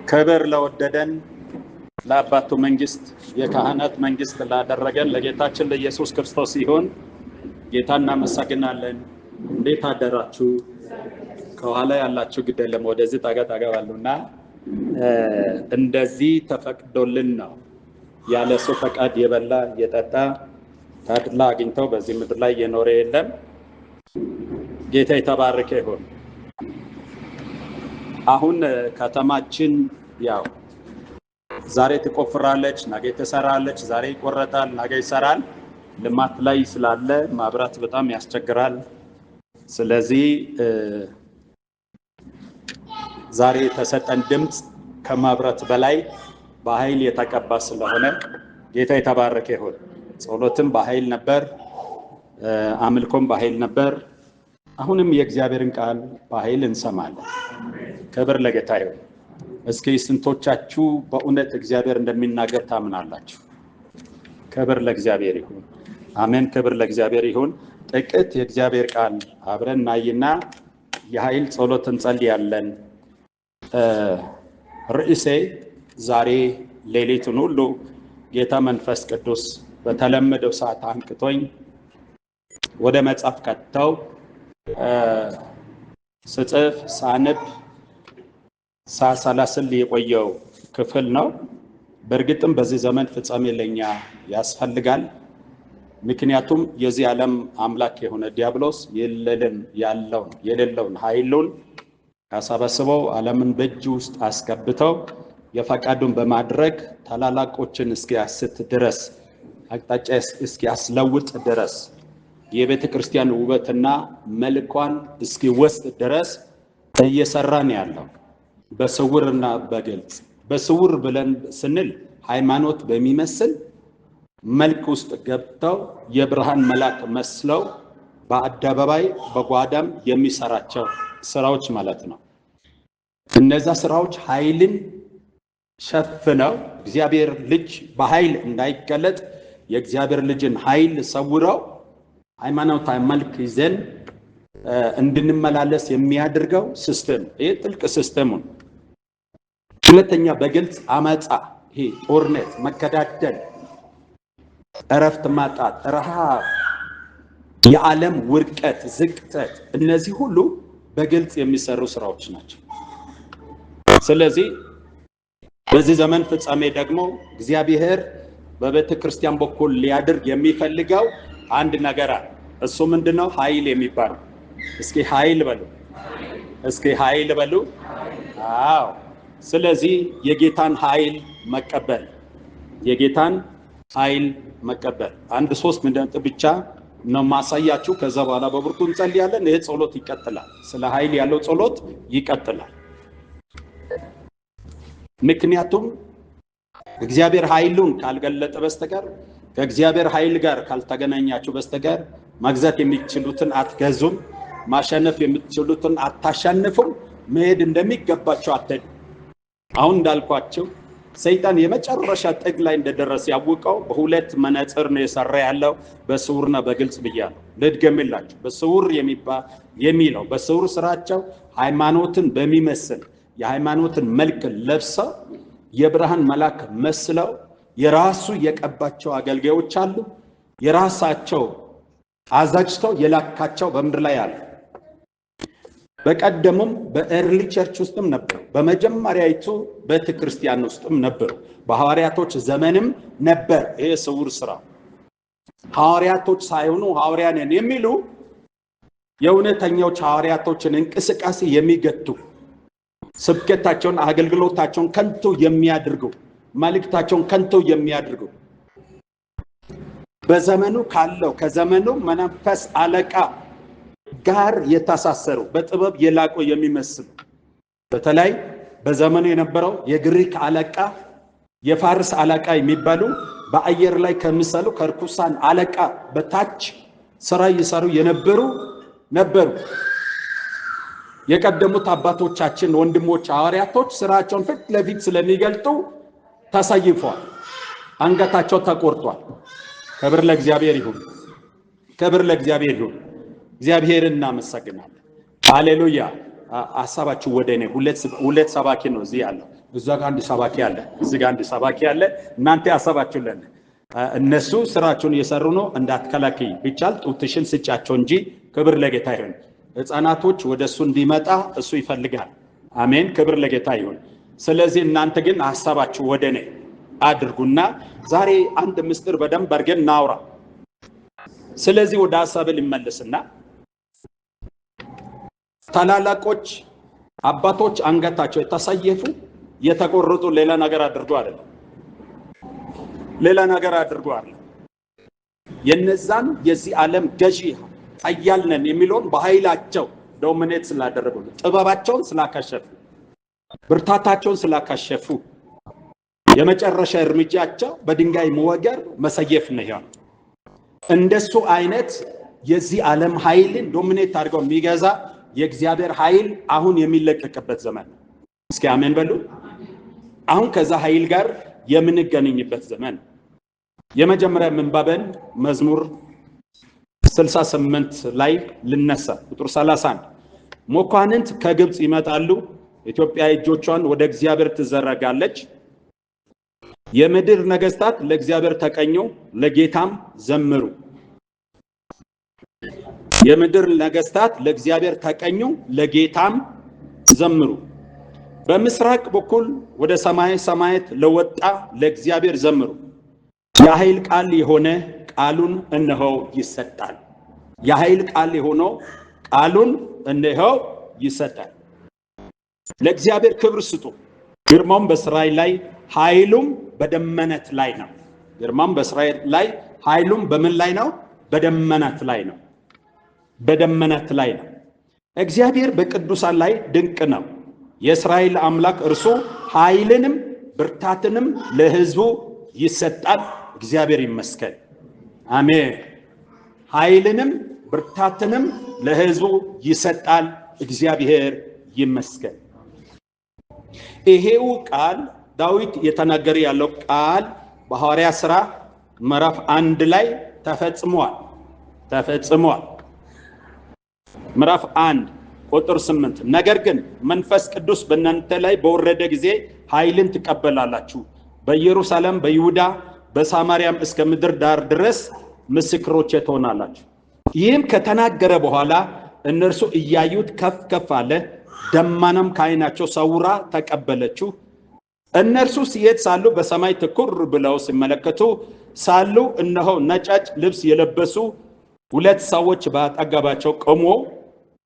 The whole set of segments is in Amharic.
ክብር ለወደደን ለአባቱ መንግስት የካህናት መንግስት ላደረገን ለጌታችን ለኢየሱስ ክርስቶስ ይሁን። ጌታን እናመሰግናለን። እንዴት አደራችሁ? ከኋላ ያላችሁ ግድ የለም ወደዚህ ጠጋ ባሉና እንደዚህ ተፈቅዶልን ነው። ያለ እሱ ፈቃድ የበላ የጠጣ ተድላ አግኝተው በዚህ ምድር ላይ የኖረ የለም። ጌታ የተባረከ ይሁን። አሁን ከተማችን ያው ዛሬ ትቆፍራለች፣ ነገ ትሰራለች፣ ዛሬ ይቆረጣል፣ ነገ ይሰራል። ልማት ላይ ስላለ ማብራት በጣም ያስቸግራል። ስለዚህ ዛሬ የተሰጠን ድምጽ ከማብራት በላይ በኃይል የተቀባ ስለሆነ ጌታ የተባረከ ይሁን። ጸሎትም በኃይል ነበር፣ አምልኮም በኃይል ነበር። አሁንም የእግዚአብሔርን ቃል በኃይል እንሰማለን። ክብር ለጌታ ይሁን። እስኪ ስንቶቻችሁ በእውነት እግዚአብሔር እንደሚናገር ታምናላችሁ? ክብር ለእግዚአብሔር ይሁን። አሜን። ክብር ለእግዚአብሔር ይሁን። ጥቂት የእግዚአብሔር ቃል አብረን እናይና የኃይል ጸሎት እንጸልያለን። ርዕሴ ዛሬ ሌሊቱን ሁሉ ጌታ መንፈስ ቅዱስ በተለመደው ሰዓት አንቅቶኝ ወደ መጽሐፍ ከተው ስጽፍ ሳነብ ሳሰላስል የቆየው ክፍል ነው። በእርግጥም በዚህ ዘመን ፍጻሜ ለኛ ያስፈልጋል። ምክንያቱም የዚህ ዓለም አምላክ የሆነ ዲያብሎስ የሌለውን ኃይሉን ያሰበሰበው ዓለምን በእጁ ውስጥ አስገብተው የፈቃዱን በማድረግ ታላላቆችን እስኪያስት ድረስ አቅጣጫ እስኪያስለውጥ ድረስ የቤተ ክርስቲያን ውበትና መልኳን እስኪወስድ ድረስ እየሰራ ነው ያለው። በስውርና በግልጽ። በስውር ብለን ስንል ሃይማኖት በሚመስል መልክ ውስጥ ገብተው የብርሃን መልአክ መስለው በአደባባይ በጓዳም የሚሰራቸው ስራዎች ማለት ነው። እነዛ ስራዎች ኃይልን ሸፍነው እግዚአብሔር ልጅ በኃይል እንዳይገለጥ የእግዚአብሔር ልጅን ኃይል ሰውረው ሃይማኖታዊ መልክ ይዘን እንድንመላለስ የሚያደርገው ሲስተም፣ ይሄ ጥልቅ ሲስተሙን። ሁለተኛ በግልጽ አመጻ፣ ይሄ ጦርነት፣ መከዳደል፣ እረፍት ማጣት፣ ረሃብ፣ የዓለም ውድቀት፣ ዝቅጠት፣ እነዚህ ሁሉ በግልጽ የሚሰሩ ስራዎች ናቸው። ስለዚህ በዚህ ዘመን ፍጻሜ ደግሞ እግዚአብሔር በቤተ ክርስቲያን በኩል ሊያደርግ የሚፈልገው አንድ ነገር አለ። እሱ ምንድነው? ኃይል የሚባለው። እስኪ ኃይል በሉ፣ እስኪ ኃይል በሉ። አዎ። ስለዚህ የጌታን ኃይል መቀበል፣ የጌታን ኃይል መቀበል። አንድ 3 ነጥብ ብቻ ነው ማሳያችሁ። ከዛ በኋላ በብርቱ እንጸልያለን። ይሄ ጸሎት ይቀጥላል። ስለ ኃይል ያለው ጸሎት ይቀጥላል። ምክንያቱም እግዚአብሔር ኃይሉን ካልገለጠ በስተቀር ከእግዚአብሔር ኃይል ጋር ካልተገናኛችሁ በስተቀር መግዛት የሚችሉትን አትገዙም፣ ማሸነፍ የምትችሉትን አታሸንፉም፣ መሄድ እንደሚገባችሁ አትሄዱ። አሁን እንዳልኳችሁ ሰይጣን የመጨረሻ ጥግ ላይ እንደደረሰ ያወቀው በሁለት መነጽር ነው የሰራ ያለው፣ በስውርና በግልጽ ብያለሁ። ልድገምላችሁ። በስውር የሚለው በስውር ስራቸው ሃይማኖትን በሚመስል የሃይማኖትን መልክ ለብሰው የብርሃን መልአክ መስለው የራሱ የቀባቸው አገልጋዮች አሉ። የራሳቸው አዛጅተው የላካቸው በምድር ላይ አሉ። በቀደሙም በኤርሊ ቸርች ውስጥም ነበሩ። በመጀመሪያይቱ ቤተክርስቲያን ውስጥም ነበሩ። በሐዋርያቶች ዘመንም ነበር። ይሄ ስውር ስራ ሐዋርያቶች ሳይሆኑ ሐዋርያንን የሚሉ የእውነተኛዎች ሐዋርያቶችን እንቅስቃሴ የሚገቱ ስብከታቸውን፣ አገልግሎታቸውን ከንቱ የሚያደርጉ፣ መልእክታቸውን ከንቱ የሚያደርጉ በዘመኑ ካለው ከዘመኑ መንፈስ አለቃ ጋር የተሳሰሩ በጥበብ የላቁ የሚመስሉ በተለይ በዘመኑ የነበረው የግሪክ አለቃ፣ የፋርስ አለቃ የሚባሉ በአየር ላይ ከሚሰሉ ከርኩሳን አለቃ በታች ስራ ይሰሩ የነበሩ ነበሩ። የቀደሙት አባቶቻችን ወንድሞች ሐዋርያቶች ስራቸውን ፊት ለፊት ስለሚገልጡ ተሰይፈዋል፣ አንገታቸው ተቆርጧል። ክብር ለእግዚአብሔር ይሁን፣ ክብር ለእግዚአብሔር ይሁን። እግዚአብሔርን እናመሰግናለን። ሃሌሉያ ሐሳባችሁ ወደ እኔ ሁለት ሰባኪ ነው እዚህ ያለው። እዛ ጋር አንድ ሰባኪ አለ፣ እዚህ ጋር አንድ ሰባኪ አለ። እናንተ ሐሳባችሁ ለነ እነሱ ስራቸውን እየሰሩ ነው። እንዳትከላከይ ቢቻል ጡትሽን ስጫቸው እንጂ ክብር ለጌታ ይሁን። ሕፃናቶች ወደሱ እንዲመጣ እሱ ይፈልጋል። አሜን፣ ክብር ለጌታ ይሁን። ስለዚህ እናንተ ግን ሐሳባችሁ ወደ እኔ አድርጉና ዛሬ አንድ ምስጢር በደንብ አድርገን እናውራ። ስለዚህ ወደ ሐሳብ ልመለስና ታላላቆች አባቶች አንገታቸው የተሰየፉ የተቆረጡ ሌላ ነገር አድርጎ አይደለም፣ ሌላ ነገር አድርጎ አይደለም። የነዛን የዚህ ዓለም ገዢ ኃያል ነን የሚለውን በኃይላቸው ዶሚኔት ስላደረጉ ጥበባቸውን ስላካሸፉ ብርታታቸውን ስላካሸፉ የመጨረሻ እርምጃቸው በድንጋይ መወገር መሰየፍ ነው ያለው። እንደሱ አይነት የዚህ ዓለም ኃይልን ዶሚኔት አድርገው የሚገዛ የእግዚአብሔር ኃይል አሁን የሚለቀቅበት ዘመን ነው። እስኪ አሜን በሉ። አሁን ከዛ ኃይል ጋር የምንገናኝበት ዘመን። የመጀመሪያ ምንባበን መዝሙር 68 ላይ ልነሳ ቁጥር 31 መኳንንት ከግብጽ ይመጣሉ፣ ኢትዮጵያ እጆቿን ወደ እግዚአብሔር ትዘረጋለች። የምድር ነገስታት ለእግዚአብሔር ተቀኙ፣ ለጌታም ዘምሩ። የምድር ነገስታት ለእግዚአብሔር ተቀኙ፣ ለጌታም ዘምሩ። በምስራቅ በኩል ወደ ሰማይ ሰማያት ለወጣ ለእግዚአብሔር ዘምሩ። የኃይል ቃል የሆነ ቃሉን እነሆ ይሰጣል። የኃይል ቃል የሆነው ቃሉን እነሆ ይሰጣል። ለእግዚአብሔር ክብር ስጡ፣ ግርማውም በእስራኤል ላይ ኃይሉም በደመናት ላይ ነው። ግርማም በእስራኤል ላይ ኃይሉም በምን ላይ ነው? በደመናት ላይ ነው። በደመናት ላይ ነው። እግዚአብሔር በቅዱሳን ላይ ድንቅ ነው። የእስራኤል አምላክ እርሱ ኃይልንም ብርታትንም ለሕዝቡ ይሰጣል። እግዚአብሔር ይመስገን። አሜን። ኃይልንም ብርታትንም ለሕዝቡ ይሰጣል። እግዚአብሔር ይመስገን። ይሄው ቃል ዳዊት የተናገረ ያለው ቃል በሐዋርያት ሥራ ምዕራፍ 1 ላይ ተፈጽሟል። ምዕራፍ 1 ቁጥር 8 ነገር ግን መንፈስ ቅዱስ በእናንተ ላይ በወረደ ጊዜ ኃይልን ትቀበላላችሁ፣ በኢየሩሳሌም በይሁዳ በሳማርያም እስከ ምድር ዳር ድረስ ምስክሮቼ ትሆናላችሁ። ይህም ከተናገረ በኋላ እነርሱ እያዩት ከፍ ከፍ አለ፣ ደመናም ከዓይናቸው ሰውራ ተቀበለችው። እነርሱ ሲሄድ ሳሉ በሰማይ ትኩር ብለው ሲመለከቱ ሳሉ እነሆ ነጫጭ ልብስ የለበሱ ሁለት ሰዎች በአጠገባቸው ቆሞ፣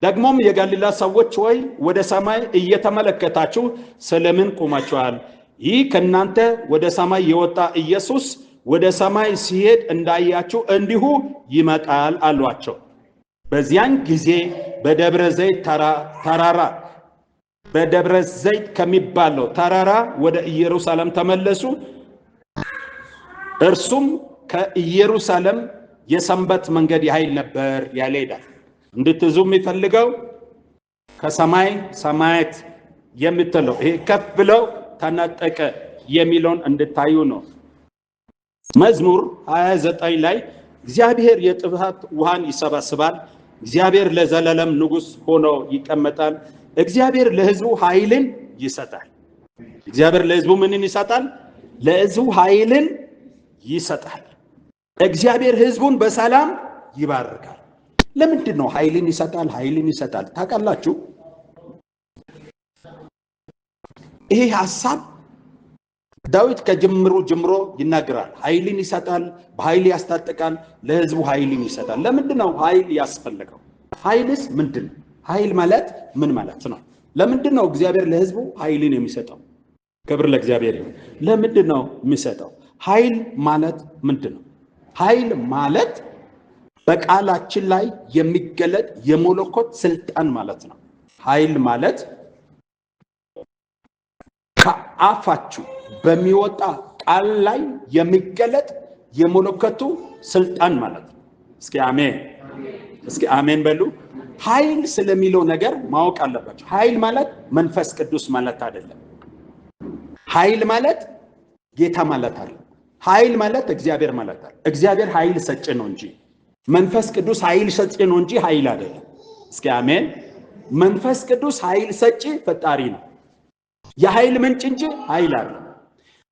ደግሞም የገሊላ ሰዎች ወይ ወደ ሰማይ እየተመለከታችሁ ስለምን ቆማችኋል? ይህ ከእናንተ ወደ ሰማይ የወጣ ኢየሱስ ወደ ሰማይ ሲሄድ እንዳያችሁ እንዲሁ ይመጣል አሏቸው። በዚያን ጊዜ በደብረ ዘይት ተራራ በደብረ ዘይት ከሚባለው ተራራ ወደ ኢየሩሳሌም ተመለሱ። እርሱም ከኢየሩሳሌም የሰንበት መንገድ ያህል ነበር ያለ ይላል። እንድትዙ የሚፈልገው ከሰማይ ሰማያት የምትለው ይሄ ከፍ ብለው ተነጠቀ የሚለውን እንድታዩ ነው። መዝሙር 29 ላይ እግዚአብሔር የጥፋት ውሃን ይሰበስባል፣ እግዚአብሔር ለዘላለም ንጉሥ ሆኖ ይቀመጣል። እግዚአብሔር ለሕዝቡ ኃይልን ይሰጣል። እግዚአብሔር ለሕዝቡ ምንን ይሰጣል? ለሕዝቡ ኃይልን ይሰጣል። እግዚአብሔር ሕዝቡን በሰላም ይባርካል። ለምንድን ነው ኃይልን ይሰጣል? ኃይልን ይሰጣል ታውቃላችሁ? ይሄ ሐሳብ ዳዊት ከጅምሩ ጀምሮ ይናገራል። ኃይልን ይሰጣል፣ በኃይል ያስታጥቃል፣ ለሕዝቡ ኃይልን ይሰጣል። ለምንድን ነው ኃይል ያስፈልገው? ኃይልስ ምንድን ነው? ኃይል ማለት ምን ማለት ነው? ለምንድን ነው እግዚአብሔር ለሕዝቡ ኃይልን የሚሰጠው? ክብር ለእግዚአብሔር ይሁን። ለምንድን ነው የሚሰጠው? ኃይል ማለት ምንድን ነው? ኃይል ማለት በቃላችን ላይ የሚገለጥ የመለኮት ስልጣን ማለት ነው። ኃይል ማለት ከአፋችሁ በሚወጣ ቃል ላይ የሚገለጥ የመለኮቱ ስልጣን ማለት ነው። እስኪ አሜን፣ እስኪ አሜን በሉ። ኃይል ስለሚለው ነገር ማወቅ አለባችሁ። ኃይል ማለት መንፈስ ቅዱስ ማለት አይደለም። ኃይል ማለት ጌታ ማለት አይደለም። ኃይል ማለት እግዚአብሔር ማለት አይደለም። እግዚአብሔር ኃይል ሰጪ ነው እንጂ መንፈስ ቅዱስ ኃይል ሰጪ ነው እንጂ ኃይል አይደለም። እስኪ አሜን። መንፈስ ቅዱስ ኃይል ሰጪ ፈጣሪ ነው። የኃይል ምንጭ እንጂ ኃይል አይደለም።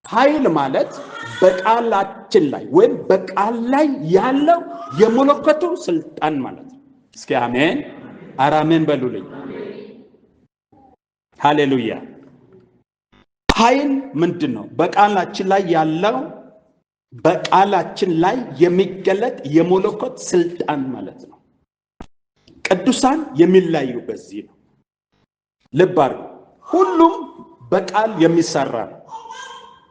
ኃይል ማለት በቃላችን ላይ ወይም በቃል ላይ ያለው የመለኮቱ ስልጣን ማለት ነው። እስኪ አሜን፣ አራሜን በሉልኝ። ሃሌሉያ። ኃይል ምንድን ነው? በቃላችን ላይ ያለው በቃላችን ላይ የሚገለጥ የመለኮት ስልጣን ማለት ነው። ቅዱሳን የሚለዩ በዚህ ነው። ልብ አድርጉ። ሁሉም በቃል የሚሰራ ነው።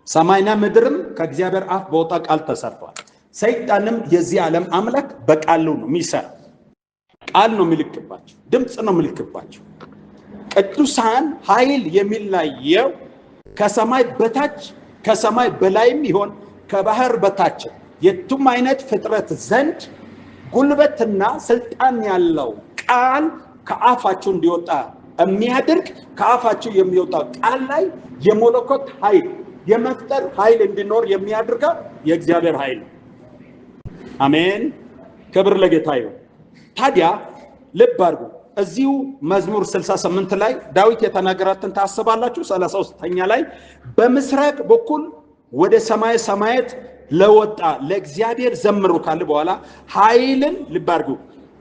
ሰማይና ምድርም ከእግዚአብሔር አፍ በወጣ ቃል ተሰርቷል። ሰይጣንም የዚህ ዓለም አምላክ በቃሉ ነው የሚሰራ። ቃል ነው የሚልክባቸው፣ ድምፅ ነው የሚልክባቸው። ቅዱሳን ኃይል የሚለየው ከሰማይ በታች ከሰማይ በላይም ይሆን ከባህር በታች የቱም አይነት ፍጥረት ዘንድ ጉልበትና ስልጣን ያለው ቃል ከአፋቸው እንዲወጣ የሚያደርግ ከአፋቸው የሚወጣ ቃል ላይ የመለኮት ኃይል የመፍጠር ኃይል እንዲኖር የሚያደርገው የእግዚአብሔር ኃይል። አሜን፣ ክብር ለጌታ ይሁን። ታዲያ ልብ አድርጉ። እዚሁ መዝሙር 68 ላይ ዳዊት የተናገራትን ታስባላችሁ። 33ኛ ላይ በምስራቅ በኩል ወደ ሰማይ ሰማያት ለወጣ ለእግዚአብሔር ዘምሩ ካለ በኋላ ኃይልን ልብ አድርጉ፣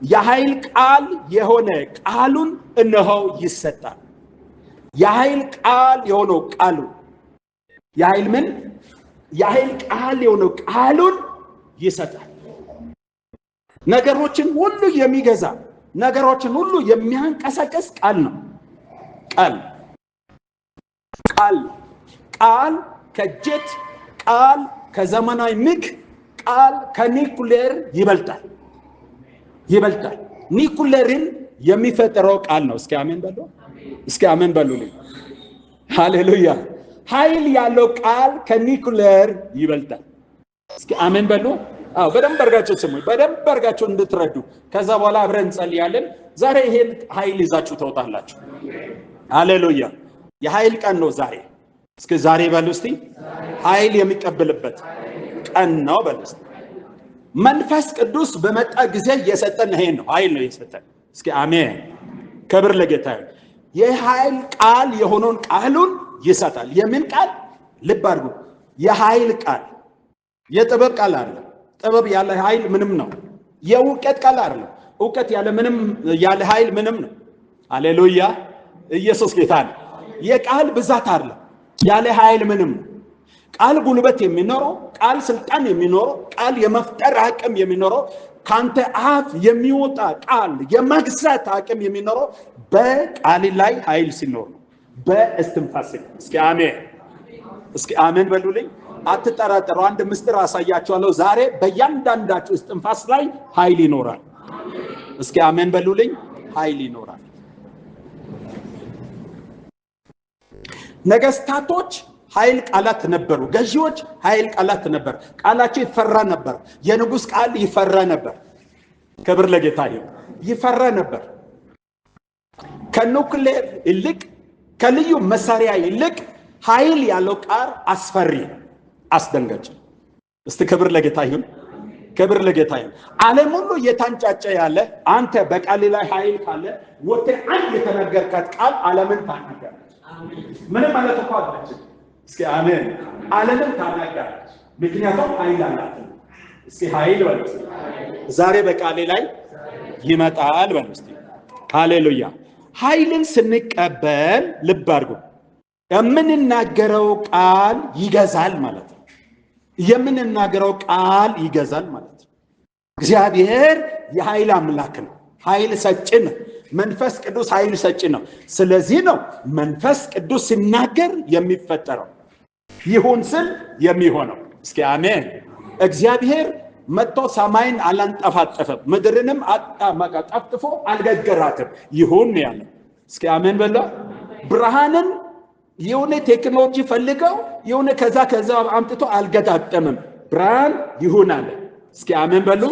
የኃይል ቃል የሆነ ቃሉን እነሆ ይሰጣል። የኃይል ቃል የሆነው ቃሉ የኃይል ምን? የኃይል ቃል የሆነው ቃሉን ይሰጣል። ነገሮችን ሁሉ የሚገዛ ነገሮችን ሁሉ የሚያንቀሳቀስ ቃል ነው። ቃል ከጀት ቃል ከዘመናዊ ምክ ቃል ከኒኩሌር ይበልጣል። ኒኩሌርን የሚፈጥረው ቃል ነው። እስኪ አሜን በሉ። እስኪ አሜን በሉልኝ። ሃሌሉያ። ኃይል ያለው ቃል ከኒኩሌር ይበልጣል። እስኪ አሜን በሉ። አዎ፣ በደንብ አድርጋችሁ ስሙ፣ በደንብ አድርጋችሁ እንድትረዱ። ከዛ በኋላ አብረን እንጸልያለን። ዛሬ ይሄን ኃይል ይዛችሁ ተወጣላችሁ። ሃሌሉያ። የኃይል ቀን ነው ዛሬ። እስኪ ዛሬ በሉ እስቲ። ኃይል የሚቀበልበት ቀን ነው በሉ እስቲ። መንፈስ ቅዱስ በመጣ ጊዜ የሰጠን ይሄን ነው፣ ኃይል ነው የሰጠን። እስኪ አሜን፣ ክብር ለጌታ ይሁን። የኃይል ቃል የሆነውን ቃሉን ይሰጣል። የምን ቃል? ልብ አድርጉ። የኃይል ቃል። የጥበብ ቃል አለ። ጥበብ ያለ ኃይል ምንም ነው። የእውቀት ቃል አለ። እውቀት ያለ ኃይል ምንም ነው። ሃሌሉያ። ኢየሱስ ጌታ ነው። የቃል ብዛት አለ ያለ ኃይል ምንም ነው። ቃል ጉልበት የሚኖረው፣ ቃል ስልጣን የሚኖረው፣ ቃል የመፍጠር አቅም የሚኖረው፣ ካንተ አፍ የሚወጣ ቃል የመግዛት አቅም የሚኖረው በቃል ላይ ኃይል ሲኖር ነው። በእስትንፋስ። እስኪ አሜን፣ እስኪ አሜን በሉልኝ። አትጠራጠሩ። አንድ ምስጢር አሳያችኋለሁ። ዛሬ በእያንዳንዳችሁ እስትንፋስ ላይ ኃይል ይኖራል። እስኪ አሜን በሉልኝ። ኃይል ይኖራል። ነገስታቶች ኃይል ቃላት ነበሩ። ገዢዎች ኃይል ቃላት ነበር። ቃላቸው ይፈራ ነበር። የንጉስ ቃል ይፈራ ነበር። ክብር ለጌታ ይሁን። ይፈራ ነበር። ከኑክሌር ይልቅ ከልዩ መሳሪያ ይልቅ ኃይል ያለው ቃል አስፈሪ፣ አስደንጋጭ። እስቲ ክብር ለጌታ ይሁን። ክብር ለጌታ ይሁን። ዓለም ሁሉ እየታንጫጨ ያለ አንተ በቃል ላይ ኃይል ካለ ወጥተህ አንድ የተናገርካት ቃል ዓለምን ታናገራለች። ምንም ማለት እኮ አለች። እስኪ አሜን። ዓለምን ታናገራለች፣ ምክንያቱም ኃይል አላት። እስኪ ኃይል በሉ። ዛሬ በቃሌ ላይ ይመጣል በሉ። እስኪ ሃሌሉያ። ኃይልን ስንቀበል ልብ አድርጉ፣ የምንናገረው ቃል ይገዛል ማለት ነው። የምንናገረው ቃል ይገዛል ማለት ነው። እግዚአብሔር የኃይል አምላክ ነው። ኃይል ሰጪ ነው። መንፈስ ቅዱስ ኃይል ሰጪ ነው። ስለዚህ ነው መንፈስ ቅዱስ ሲናገር የሚፈጠረው፣ ይሁን ስል የሚሆነው። እስኪ አሜን። እግዚአብሔር መጥቶ ሰማይን አላንጠፋጠፈም፣ ምድርንም ጠፍጥፎ አልገገራትም። ይሁን ያለ። እስኪ አሜን በሉ። ብርሃንን የሆነ ቴክኖሎጂ ፈልገው የሆነ ከዛ አምጥቶ አልገጣጠምም። ብርሃን ይሁን አለ። እስኪ አሜን በሉ።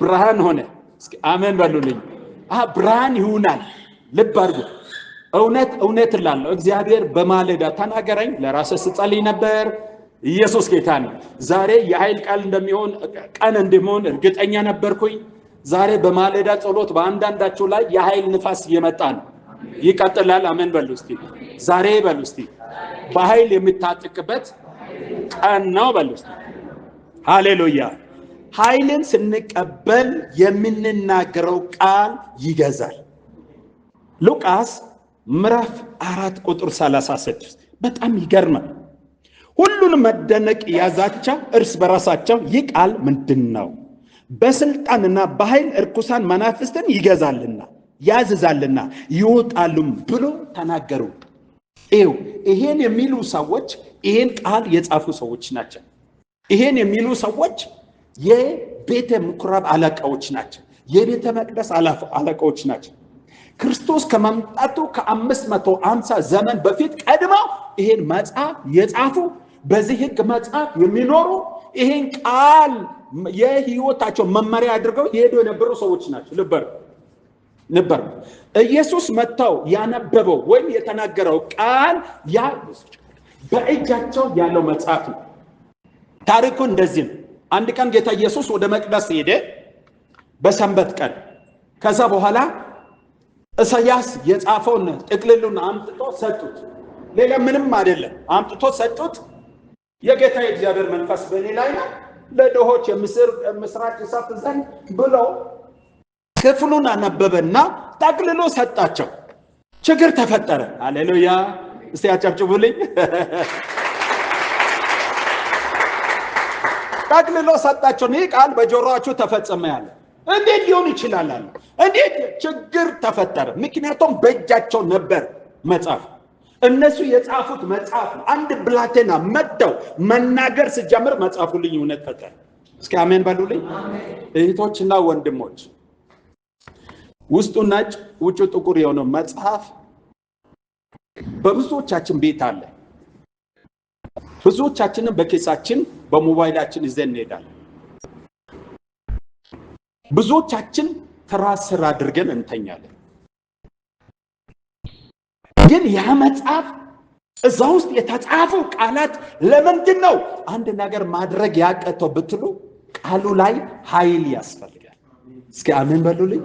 ብርሃን ሆነ። እስኪ አሜን በሉልኝ። ብርሃን ይሁናል። ልብ አድርጉ። እውነት እላለሁ፣ እግዚአብሔር በማለዳ ተናገረኝ። ለራሴ ስጸልይ ነበር። ኢየሱስ ጌታ ነው። ዛሬ የኃይል ቃል እንደሚሆን ቀን እንደሚሆን እርግጠኛ ነበርኩኝ። ዛሬ በማለዳ ጸሎት በአንዳንዳችሁ ላይ የኃይል ንፋስ እየመጣ ነው። ይቀጥላል። አሜን በሉ እስቲ። ዛሬ በሉ እስቲ በኃይል የምታጥቅበት ቀን ነው በሉ እስቲ። ሃሌሉያ። ኃይልን ስንቀበል የምንናገረው ቃል ይገዛል። ሉቃስ ምዕራፍ 4 ቁጥር 36 በጣም ይገርማል። ሁሉንም መደነቅ ያዛቸው እርስ በራሳቸው ይህ ቃል ምንድነው? በስልጣንና በኃይል እርኩሳን መናፍስትን ይገዛልና ያዝዛልና ይወጣሉም ብሎ ተናገሩ። ይሄን የሚሉ ሰዎች ይሄን ቃል የጻፉ ሰዎች ናቸው። ይሄን የሚሉ ሰዎች የቤተ ምኩራብ አለቃዎች ናቸው። የቤተ መቅደስ አለቃዎች ናቸው። ክርስቶስ ከመምጣቱ ከ550 ዘመን በፊት ቀድመው ይሄን መጽሐፍ የጻፉ በዚህ ሕግ መጽሐፍ የሚኖሩ ይሄን ቃል የህይወታቸው መመሪያ አድርገው ይሄዱ የነበሩ ሰዎች ናቸው ነበር። ኢየሱስ መጥተው ያነበበው ወይም የተናገረው ቃል ያ በእጃቸው ያለው መጽሐፍ ነው። ታሪኩ እንደዚህ ነው። አንድ ቀን ጌታ ኢየሱስ ወደ መቅደስ ሄደ በሰንበት ቀን። ከዛ በኋላ ኢሳይያስ የጻፈውን ጥቅልሉን አምጥቶ ሰጡት። ሌላ ምንም አይደለም። አምጥቶ ሰጡት። የጌታ የእግዚአብሔር መንፈስ በእኔ ላይ ነው፣ ለድሆች የምስራች ይሰብክ ዘንድ ብሎ ክፍሉን አነበበና ጠቅልሎ ሰጣቸው። ችግር ተፈጠረ። ሃሌሉያ! እስቲ አጨብጭቡልኝ። ጠቅልሎ ሰጣቸው። ይህ ቃል በጆሮአችሁ ተፈጸመ ያለ እንዴት ሊሆን ይችላል አለ። እንዴት ችግር ተፈጠረ? ምክንያቱም በእጃቸው ነበር መጽሐፍ። እነሱ የጻፉት መጽሐፍ። አንድ ብላቴና መጥተው መናገር ሲጀምር መጽሐፉ ልዩነት ፈጠረ። እስኪ አሜን በሉልኝ። እህቶችና ወንድሞች፣ ውስጡ ነጭ ውጭ ጥቁር የሆነው መጽሐፍ በብዙዎቻችን ቤት አለ። ብዙዎቻችንን በኬሳችን በሞባይላችን ይዘን እንሄዳለን። ብዙዎቻችን ትራስ ስር አድርገን እንተኛለን። ግን ያ መጽሐፍ እዛ ውስጥ የተጻፉ ቃላት ለምንድን ነው አንድ ነገር ማድረግ ያቀተው ብትሉ ቃሉ ላይ ኃይል ያስፈልጋል። እስኪ አሜን በሉልኝ።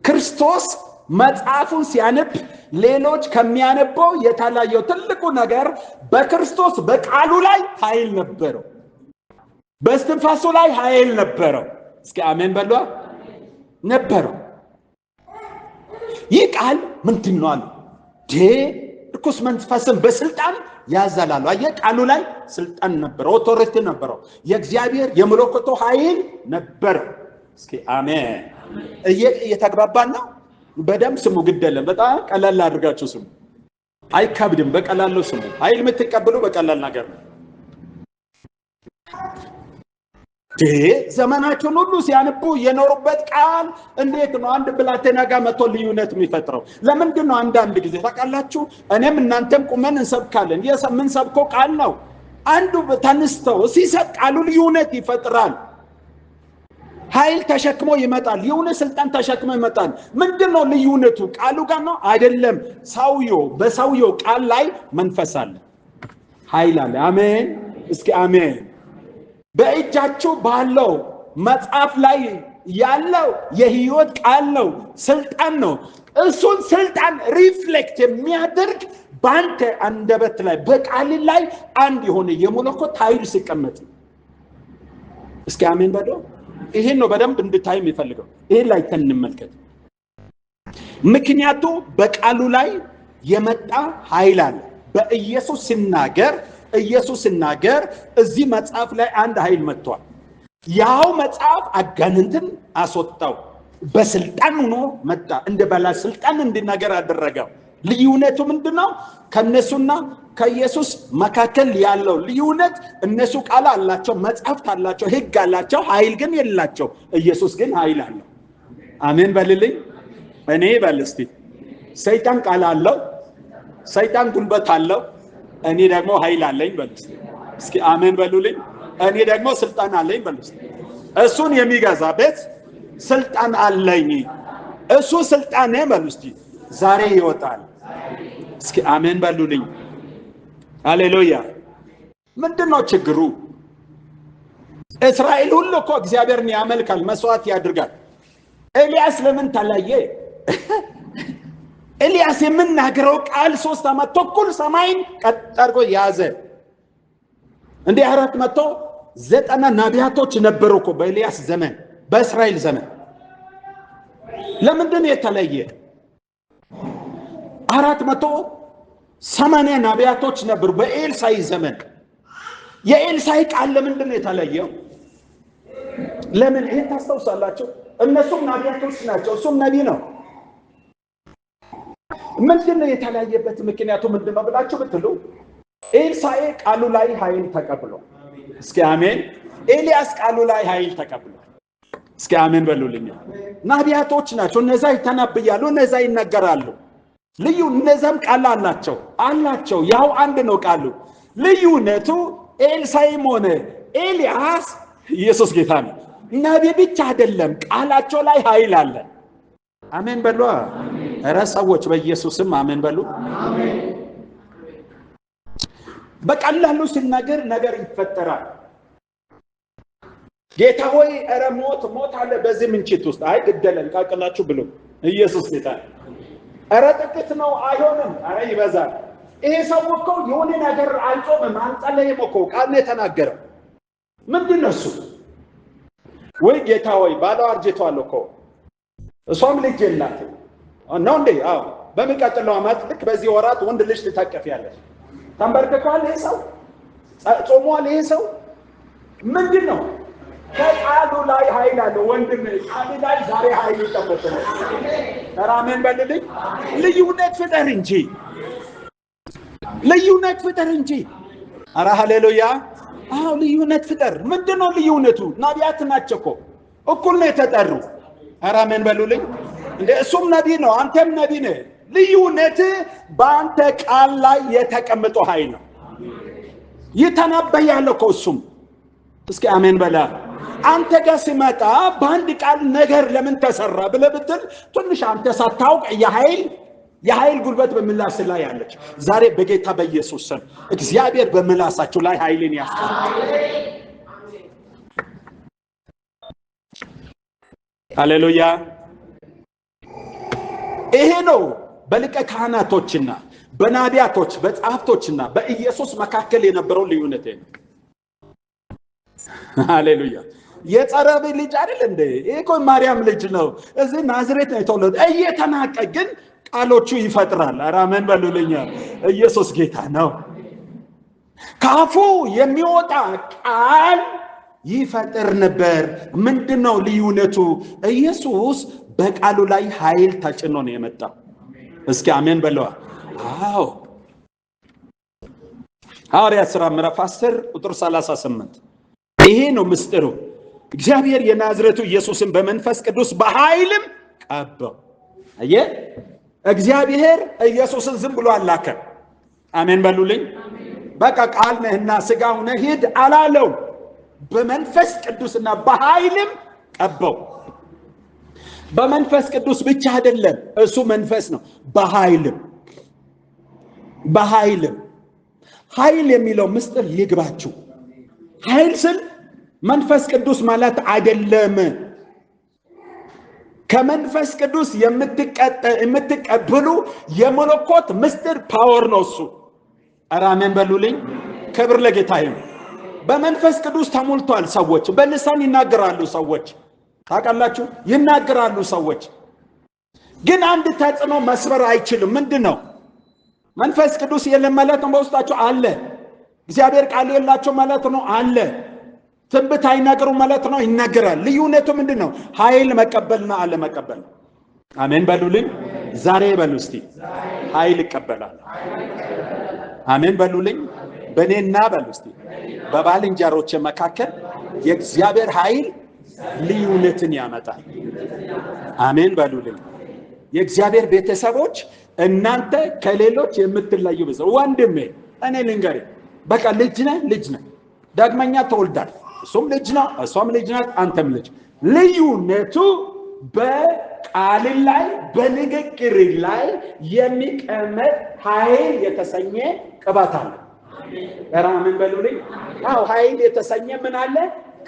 ክርስቶስ መጽሐፉን ሲያነብ ሌሎች ከሚያነበው የታላየው ትልቁ ነገር በክርስቶስ በቃሉ ላይ ኃይል ነበረው። በእስትንፋሱ ላይ ኃይል ነበረው። እስኪ አሜን በሉ። ነበረው። ይህ ቃል ምንድን ነው አሉ። ርኩስ መንፈስን በስልጣን ያዛላሉ። አየህ፣ ቃሉ ላይ ስልጣን ነበረው፣ ኦቶሪቲ ነበረው። የእግዚአብሔር የመለኮቱ ኃይል ነበረው። እስኪ አሜን። እየተግባባን ነው? በደንብ ስሙ። ግድ የለም። በጣም ቀላል አድርጋችሁ ስሙ። አይከብድም። በቀላል ነው ስሙ። ኃይል የምትቀበሉ በቀላል ነገር ነው። ዘመናቸውን ሁሉ ሲያነቡ የኖሩበት ቃል እንዴት ነው አንድ ብላቴና ጋር መጥቶ ልዩነት የሚፈጥረው? ለምንድን ነው? አንዳንድ ጊዜ ታውቃላችሁ፣ እኔም እናንተም ቁመን እንሰብካለን። የምንሰብከው ቃል ነው። አንዱ ተነስተው ሲሰጥ ቃሉ ልዩነት ይፈጥራል። ኃይል ተሸክሞ ይመጣል። የሆነ ስልጣን ተሸክሞ ይመጣል። ምንድን ነው ልዩነቱ? ቃሉ ጋር ነው አይደለም። በሰውየው ቃል ላይ መንፈስ አለ፣ ኃይል አለ። አሜን። እስኪ አሜን። በእጃችሁ ባለው መጽሐፍ ላይ ያለው የህይወት ቃል ነው፣ ስልጣን ነው። እሱን ስልጣን ሪፍሌክት የሚያደርግ በአንተ አንደበት ላይ በቃል ላይ አንድ የሆነ የመለኮት ኃይል ሲቀመጥ፣ እስኪ አሜን በሉ። ይሄን ነው በደንብ እንድታይ የሚፈልገው። ይሄን ላይ እንመልከት። ምክንያቱ በቃሉ ላይ የመጣ ኃይል አለ። በኢየሱስ ሲናገር እዚህ መጽሐፍ ላይ አንድ ኃይል መጥቷል። ያው መጽሐፍ አጋንንትን አስወጣው። በስልጣን ሆኖ መጣ። እንደ ባለስልጣን እንዲናገር አደረገው። ልዩነቱ ምንድነው? ከነሱና ከኢየሱስ መካከል ያለው ልዩነት፣ እነሱ ቃል አላቸው፣ መጽሐፍት አላቸው፣ ህግ አላቸው፣ ኃይል ግን የላቸው። ኢየሱስ ግን ኃይል አለው። አሜን በልልኝ። እኔ በል እስቲ ሰይጣን ቃል አለው፣ ሰይጣን ጉልበት አለው፣ እኔ ደግሞ ኃይል አለኝ በል እስቲ። እስኪ አሜን በሉልኝ። እኔ ደግሞ ስልጣን አለኝ በል እስቲ። እሱን የሚገዛበት ስልጣን አለኝ። እሱ ስልጣን በል እስቲ ዛሬ ይወጣል። እስኪ አሜን በሉልኝ። ሃሌሉያ። ምንድነው ችግሩ? እስራኤል ሁሉ እኮ እግዚአብሔርን ያመልካል፣ መስዋዕት ያድርጋል። ኤልያስ ለምን ተለየ? ኤልያስ የምናገረው ቃል 3 ዓመት ተኩል ሰማይን ቀጥ አድርጎ ያዘ። እንደ 490 ነቢያቶች ነበሩ እኮ በኤልያስ ዘመን፣ በእስራኤል ዘመን። ለምንድን ነው የተለየ? 480 ነቢያቶች ነበሩ በኤልሳዕ ዘመን። የኤልሳዕ ቃል ለምንድን ነው የተለየው? ለምን? ይሄን ታስታውሳላችሁ? እነሱም ነቢያቶች ናቸው፣ እሱም ነቢይ ነው። ምንድነው የተለያየበት ምክንያቱ ምንድነው ብላችሁ ብትሉ ኤልሳዕ ቃሉ ላይ ኃይል ተቀብሎ፣ እስኪ አሜን። ኤልያስ ቃሉ ላይ ኃይል ተቀብሎ፣ እስኪ አሜን በሉልኝ። ነቢያቶች ናቸው፣ እነዛ ይተነብያሉ፣ እነዛ ይነገራሉ። ልዩ እነዛም ቃል አላቸው፣ ያው አንድ ነው ቃሉ። ልዩነቱ ኤልሳዕም ሆነ ኤልያስ ኢየሱስ ጌታ ነው። ነቢይ ብቻ አይደለም፣ ቃላቸው ላይ ኃይል አለ። አሜን በሉ። ኧረ ሰዎች በኢየሱስም አሜን በሉ። በቀላሉ ሲናገር ነገር ይፈጠራል። ጌታ ሆይ ኧረ ሞት አለ በዚህ ምንጭት ውስጥ፣ አይ ግደለን ቃቅላችሁ ብሎ ኢየሱስ ጌታ። ኧረ ጥቂት ነው አይሆንም፣ ኧረ ይበዛል። ይሄ ሰው እኮ የሆነ ነገር አልጾምም አልጸለየም እኮ ቃል ነው የተናገረው። ምንድን ነው እሱ? ወይ ጌታ ሆይ ባለው አርጅቷል እኮ እሷም ልጅ የላትም ነው እንዴ? አዎ በሚቀጥለው ዓመት ልክ በዚህ ወራት ወንድ ልጅ ትታቀፊያለሽ። ተንበርክኳል ይሄ ሰው፣ ጾሟል ይሄ ሰው። ምንድን ነው? ከቃሉ ላይ ኃይል አለው ወንድም። ቃሉ ላይ ዛሬ ኃይል ይጠበቃል። ተራመን በልልኝ። ልዩነት ፍጠር እንጂ ኧረ ሃሌሉያ። አዎ ልዩነት ፍጠር። ምንድን ነው ልዩነቱ? ነቢያት ናቸው እኮ እኩል ነው የተጠሩ። ኧረ አሜን በሉልኝ። እንደ እሱም ነቢይ ነው፣ አንተም ነቢይ ነህ። ልዩነት በአንተ ቃል ላይ የተቀመጠው ኃይል ነው። ይተነበያል እኮ እሱም። እስኪ አሜን በላ። አንተ ጋር ሲመጣ በአንድ ቃል ነገር ለምን ተሰራ ብለህ ብትል ትንሽ አንተ ሳታውቅ የኃይል ጉልበት በምላስ ላይ ያለች። ዛሬ በጌታ በኢየሱስ ስም እግዚአብሔር በምላሳችሁ ላይ ኃይልን ያስቀምጥ። ሃሌሉያ። ይሄ ነው በሊቀ ካህናቶችና በነቢያቶች በጸሐፍቶችና በኢየሱስ መካከል የነበረው ልዩነት ነው። ሃሌሉያ። የጸረብ ልጅ አይደል እንዴ? ይሄ እኮ ማርያም ልጅ ነው። እዚህ ናዝሬት ነው የተወለደ። እየተናቀ ግን ቃሎቹ ይፈጥራል። ኧረ አሜን በሉልኝ። ኢየሱስ ጌታ ነው። ካፉ የሚወጣ ቃል ይፈጥር ነበር። ምንድነው ልዩነቱ? ኢየሱስ በቃሉ ላይ ኃይል ተጭኖ ነው የመጣው። እስኪ አሜን በለዋ። አዎ ሐዋርያት ሥራ ምዕራፍ 10 ቁጥር 38 ይሄ ነው ምስጢሩ። እግዚአብሔር የናዝሬቱ ኢየሱስን በመንፈስ ቅዱስ በኃይልም ቀባው። አየ እግዚአብሔር ኢየሱስን ዝም ብሎ አላከ። አሜን በሉልኝ። በቃ ቃል ነህና ሥጋ ሆነህ ሂድ አላለው። በመንፈስ ቅዱስና በኃይልም ቀባው። በመንፈስ ቅዱስ ብቻ አይደለም፣ እሱ መንፈስ ነው። በኃይልም ኃይል የሚለው ምስጢር ይግባችሁ። ኃይል ስል መንፈስ ቅዱስ ማለት አይደለም። ከመንፈስ ቅዱስ የምትቀበሉ የመለኮት ምስጢር ፓወር ነው እሱ። ኧረ አሜን በሉልኝ። ክብር ለጌታ ይሁን። በመንፈስ ቅዱስ ተሞልቷል ሰዎች። በልሳን ይናገራሉ ሰዎች። ታውቃላችሁ፣ ይናገራሉ ሰዎች። ግን አንድ ተጽዕኖ መስበር አይችልም። ምንድን ነው? መንፈስ ቅዱስ የለም ማለት ነው በውስጣቸው አለ። እግዚአብሔር ቃል የላቸው ማለት ነው አለ። ትንቢት አይናገሩ ማለት ነው ይናገራል። ልዩነቱ ምንድን ነው? ኃይል መቀበልና አለ መቀበል። አሜን በሉልኝ። ዛሬ በሉ እስቲ ኃይል ይቀበላል። አሜን በሉልኝ። በእኔና በሉ እስቲ በባልንጀሮቼ መካከል የእግዚአብሔር ኃይል ልዩነትን ያመጣል። አሜን በሉልኝ። የእግዚአብሔር ቤተሰቦች እናንተ ከሌሎች የምትለዩ በዛ ወንድሜ እኔ ልንገርህ፣ በቃ ልጅ ነህ ዳግመኛ ተወልዳል። እሱም ልጅ ነው፣ እሷም ልጅ ናት፣ አንተም ልጅ። ልዩነቱ በቃል ላይ በንግግር ላይ የሚቀመጥ ኃይል የተሰኘ ቅባት አለ። ራምን በሉልኝ። አዎ ኃይል የተሰኘ ምን አለ?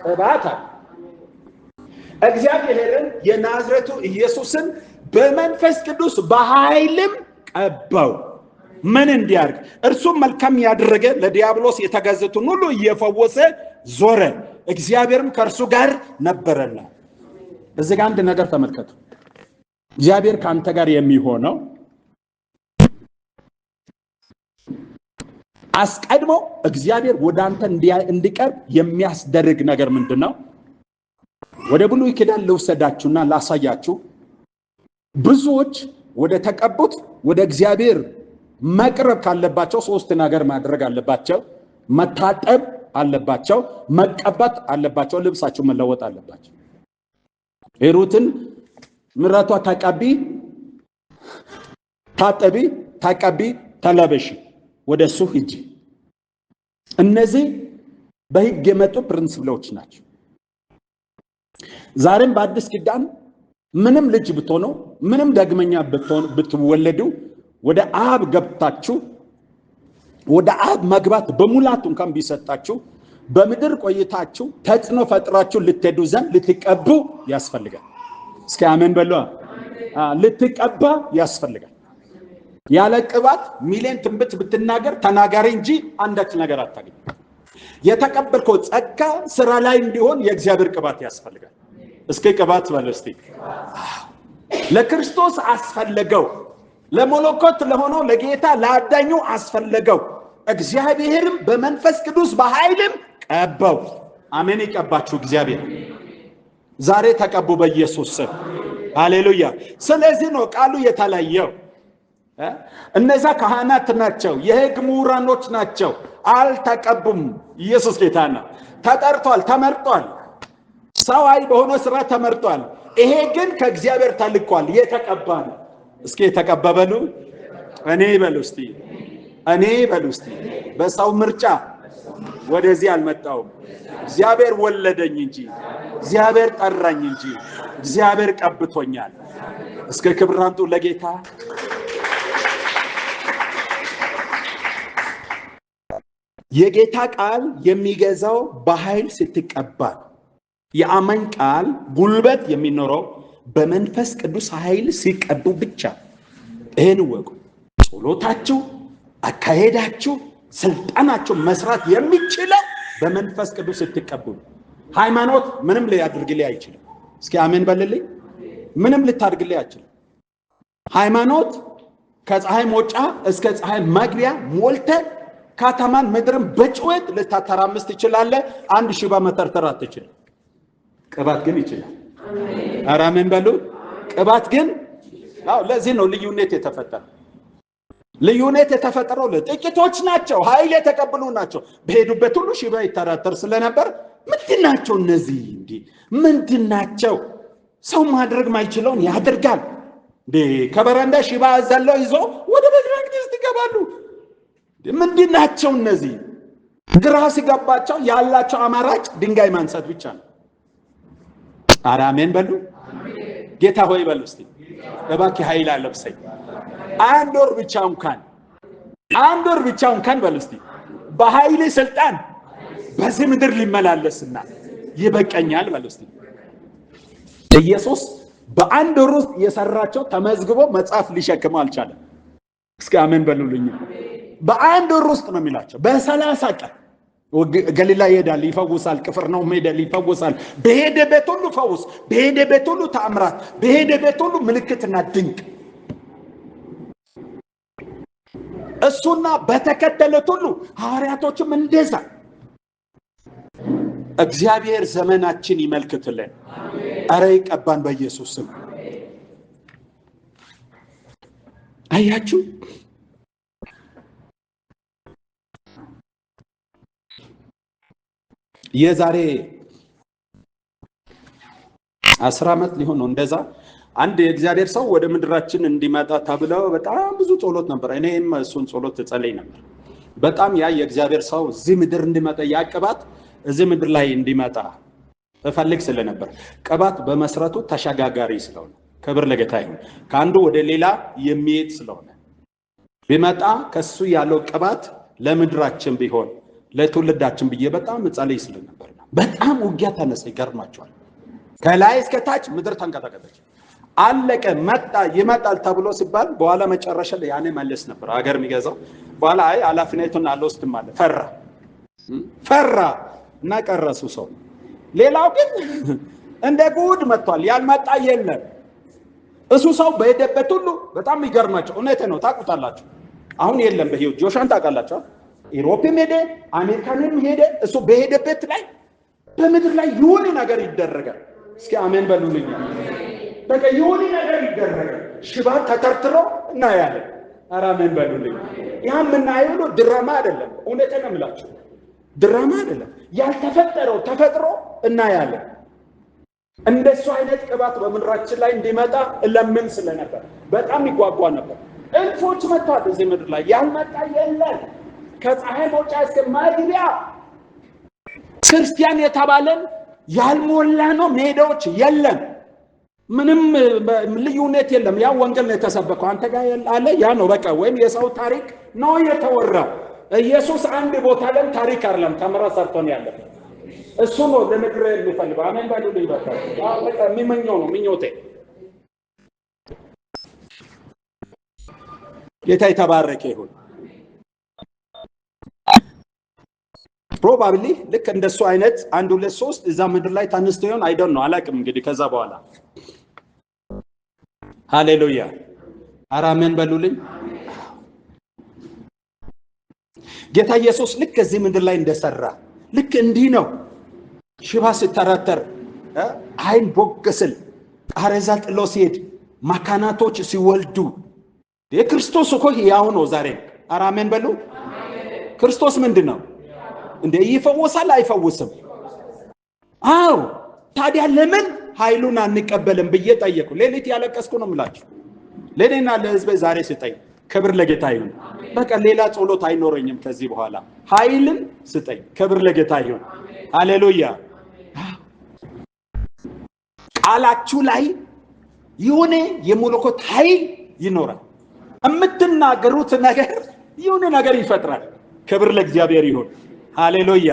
ቅባት አለ። እግዚአብሔርን የናዝሬቱ ኢየሱስን በመንፈስ ቅዱስ በኃይልም ቀባው። ምን እንዲያርግ? እርሱም መልካም ያደረገ ለዲያብሎስ የተገዙትን ሁሉ እየፈወሰ ዞረ፣ እግዚአብሔርም ከእርሱ ጋር ነበረና። እዚህ ጋር አንድ ነገር ተመልከቱ። እግዚአብሔር ከአንተ ጋር የሚሆነው አስቀድሞ እግዚአብሔር ወደ አንተ እንዲቀርብ የሚያስደርግ ነገር ምንድነው? ወደ ብሉይ ኪዳን ልውሰዳችሁና ላሳያችሁ። ብዙዎች ወደ ተቀቡት ወደ እግዚአብሔር መቅረብ ካለባቸው ሶስት ነገር ማድረግ አለባቸው። መታጠብ አለባቸው፣ መቀባት አለባቸው፣ ልብሳቸው መለወጥ አለባቸው። ሩትን ምራቷ ተቀቢ፣ ታጠቢ፣ ተቀቢ፣ ተለበሺ፣ ወደሱ ሂጂ። እነዚህ በሕግ የመጡ ፕሪንሲፕሎች ናቸው። ዛሬም በአዲስ ኪዳን ምንም ልጅ ብትሆኑ፣ ምንም ዳግመኛ ብትወለዱ ወደ አብ ገብታችሁ ወደ አብ መግባት በሙላቱ እንኳን ቢሰጣችሁ በምድር ቆይታችሁ ተጽዕኖ ፈጥራችሁ ልትሄዱ ዘንድ ልትቀቡ ያስፈልጋል። እስኪ አሜን በሉ። ልትቀባ ያስፈልጋል። ያለ ቅባት ሚሊዮን ትንቢት ብትናገር ተናጋሪ እንጂ አንዳች ነገር አታገኝ። የተቀበልከው ጸጋ ስራ ላይ እንዲሆን የእግዚአብሔር ቅባት ያስፈልጋል። እስኪ ቅባት በሉ እስቲ። ለክርስቶስ አስፈለገው፣ ለመለኮት ለሆነው ለጌታ ለአዳኙ አስፈለገው። እግዚአብሔርም በመንፈስ ቅዱስ በኃይልም ቀባው። አሜን። ይቀባችሁ እግዚአብሔር። ዛሬ ተቀቡ በኢየሱስ ስም። ሃሌሉያ። ስለዚህ ነው ቃሉ የተለየው። እነዛ ካህናት ናቸው፣ የሕግ ምሁራኖች ናቸው፣ አልተቀቡም። ኢየሱስ ጌታ ነው። ተጠርቷል፣ ተመርጧል፣ ሰዋይ በሆነ ስራ ተመርጧል። ይሄ ግን ከእግዚአብሔር ተልኳል፣ የተቀባ ነው። እስኪ የተቀባ በሉ። እኔ በሉ እስቲ፣ እኔ በሉ እስቲ። በሰው ምርጫ ወደዚህ አልመጣሁም። እግዚአብሔር ወለደኝ እንጂ፣ እግዚአብሔር ጠራኝ እንጂ፣ እግዚአብሔር ቀብቶኛል። እስከ ክብር አምጡ ለጌታ። የጌታ ቃል የሚገዛው በኃይል ስትቀባ፣ የአማኝ ቃል ጉልበት የሚኖረው በመንፈስ ቅዱስ ኃይል ሲቀቡ ብቻ። ይሄን ወቁ። ጸሎታችሁ፣ አካሄዳችሁ፣ ስልጣናችሁ መስራት የሚችለው በመንፈስ ቅዱስ ስትቀቡ። ሃይማኖት ምንም ሊያደርግልህ አይችልም። እስኪ አሜን በልልኝ። ምንም ልታደርግልህ አይችልም። ሃይማኖት ከፀሐይ መውጫ እስከ ፀሐይ መግቢያ ሞልተ ከተማን ምድርን በጭወት ልታተራምስ ትችላለህ። አንድ ሽባ መተርተር አትችልም። ቅባት ግን ይችላል። ኧረ አሜን በሉ። ቅባት ግን ለዚህ ነው ልዩነት የተፈጠረው። ልዩነት የተፈጠረው ለጥቂቶች ናቸው፣ ኃይል የተቀበሉ ናቸው። በሄዱበት ሁሉ ሽባ ይተራተር ስለነበር ምንድናቸው እነዚህ? እንዴ ምንድናቸው? ሰው ማድረግ ማይችለውን ያደርጋል። ከበረንዳ ሽባ ዘለው ይዞ ወደ ቤተ መቅደስ ይገባሉ። ምንድናቸው እነዚህ? ግራ ሲገባቸው ያላቸው አማራጭ ድንጋይ ማንሳት ብቻ ነው። ኧረ አሜን በሉ። ጌታ ሆይ በሉ እስቲ፣ እባክህ ኃይል አለብሰኝ። አንድ ወር ብቻ እንኳን በሉ እስቲ፣ በኃይል ስልጣን በዚህ ምድር ሊመላለስና ይበቀኛል በሉ እስቲ። ኢየሱስ በአንድ ወር ውስጥ የሰራቸው ተመዝግቦ መጽሐፍ ሊሸክም አልቻለም። እስኪ አሜን በሉልኝ። በአንድ ወር ውስጥ ነው የሚላቸው። በ30 ቀን ገሊላ ይሄዳል፣ ይፈውሳል። ቅፍርናሆም ይሄዳል፣ ይፈውሳል። በሄደበት ሁሉ ፈውስ፣ በሄደበት ሁሉ ተአምራት፣ በሄደበት ሁሉ ምልክትና ድንቅ። እሱና በተከተሉት ሁሉ ሐዋርያቶችም እንደዛ። እግዚአብሔር ዘመናችን ይመልክትልን። ኧረ ይቀባን በኢየሱስ ስም። አያችሁ የዛሬ 10 ዓመት ሊሆን ነው እንደዛ አንድ የእግዚአብሔር ሰው ወደ ምድራችን እንዲመጣ ተብለው በጣም ብዙ ጸሎት ነበር። እኔም እሱን ጸሎት ተጸለይ ነበር። በጣም ያ የእግዚአብሔር ሰው እዚህ ምድር እንዲመጣ ያ ቅባት እዚህ ምድር ላይ እንዲመጣ እፈልግ ስለነበር፣ ቅባት በመሰረቱ ተሸጋጋሪ ስለሆነ ክብር ለጌታ ይሁን፣ ከአንዱ ወደ ሌላ የሚሄድ ስለሆነ ቢመጣ ከሱ ያለው ቅባት ለምድራችን ቢሆን ለትውልዳችን ብዬ በጣም ጸልይ ስለነበር ነው። በጣም ውጊያ ተነሳ። ይገርማቸዋል። ከላይ እስከ ታች ምድር ተንቀጠቀጠች። አለቀ። መጣ ይመጣል ተብሎ ሲባል በኋላ መጨረሻ ላይ ያኔ መለስ ነበር ሀገር የሚገዛው። በኋላ አይ ኃላፊነቱን አልወስድም አለ። ፈራ እና ቀረሱ ሰው። ሌላው ግን እንደ ጉድ መጥቷል። ያልመጣ የለም። እሱ ሰው በሄደበት ሁሉ በጣም ይገርማቸው። እውነቴ ነው፣ ታውቁታላችሁ። አሁን የለም በህይወት ጆሻን ታውቃላችሁ። ኢሮፕም ሄደ አሜሪካንም ሄደ። እሱ በሄደበት ላይ በምድር ላይ የሆነ ነገር ይደረጋል። እስኪ አሜን በሉልኝ። በቃ የሆነ ነገር ይደረጋል። ሽባ ተተርትሮ እናያለን። ኧረ አሜን በሉልኝ። ያ የምናየው ድራማ አይደለም። እውነቴ ነው የምላችሁ፣ ድራማ አይደለም። ያልተፈጠረው ተፈጥሮ እናያለን። እንደሱ አይነት ቅባት በምድራችን ላይ እንዲመጣ ለምን ስለነበር በጣም ይጓጓ ነበር። እልፎች መጥተዋል እዚህ ምድር ላይ። ያልመጣ የለም። ከፀሐይ መውጫ እስከ መግቢያ ክርስቲያን የተባለን ያልሞላ ነው። ሜዳዎች የለም። ምንም ልዩነት የለም። ያ ወንጌል ነው የተሰበከው። አንተ ጋር አለ ያ ነው በቃ። ወይም የሰው ታሪክ ነው የተወራው። ኢየሱስ አንድ ቦታ ላይ ታሪክ አይደለም ተምሮ ሰርቶ ነው ያለው። እሱ ነው ለምድር የሚፈልገው። አሜን ባሉልኝ። በቃ የሚመኘው ነው ምኞቴ። ጌታ የተባረከ ይሁን። ፕሮባብሊ ልክ እንደሱ አይነት 1 2 3 እዛ ምድር ላይ ተነስቶ ይሆን አይ ዶንት ኖ አላውቅም። እንግዲህ ከዛ በኋላ ሃሌሉያ ኧረ አሜን በሉልኝ። ጌታ ኢየሱስ ልክ እዚህ ምድር ላይ እንደሰራ ልክ እንዲህ ነው። ሽባ ሲተረተር፣ አይን ቦገስል፣ ቃሬዛ ጥሎ ሲሄድ፣ መካናቶች ሲወልዱ የክርስቶስ እኮ ያው ነው ዛሬ። ኧረ አሜን በሉ። ክርስቶስ ምንድን ነው እንዴ? ይፈወሳል አይፈውስም? አዎ። ታዲያ ለምን ኃይሉን አንቀበልም ብዬ ጠየቁ። ሌሊት ያለቀስኩ ነው የምላችሁ። ለኔና ለህዝቤ ዛሬ ስጠኝ። ክብር ለጌታ ይሁን። በቃ ሌላ ጸሎት አይኖረኝም ከዚህ በኋላ። ኃይልን ስጠኝ። ክብር ለጌታ ይሁን። ሃሌሉያ። ቃላችሁ ላይ የሆነ የመለኮት ኃይል ይኖራል። የምትናገሩት ነገር የሆነ ነገር ይፈጥራል። ክብር ለእግዚአብሔር ይሁን። ሃሌሉያ።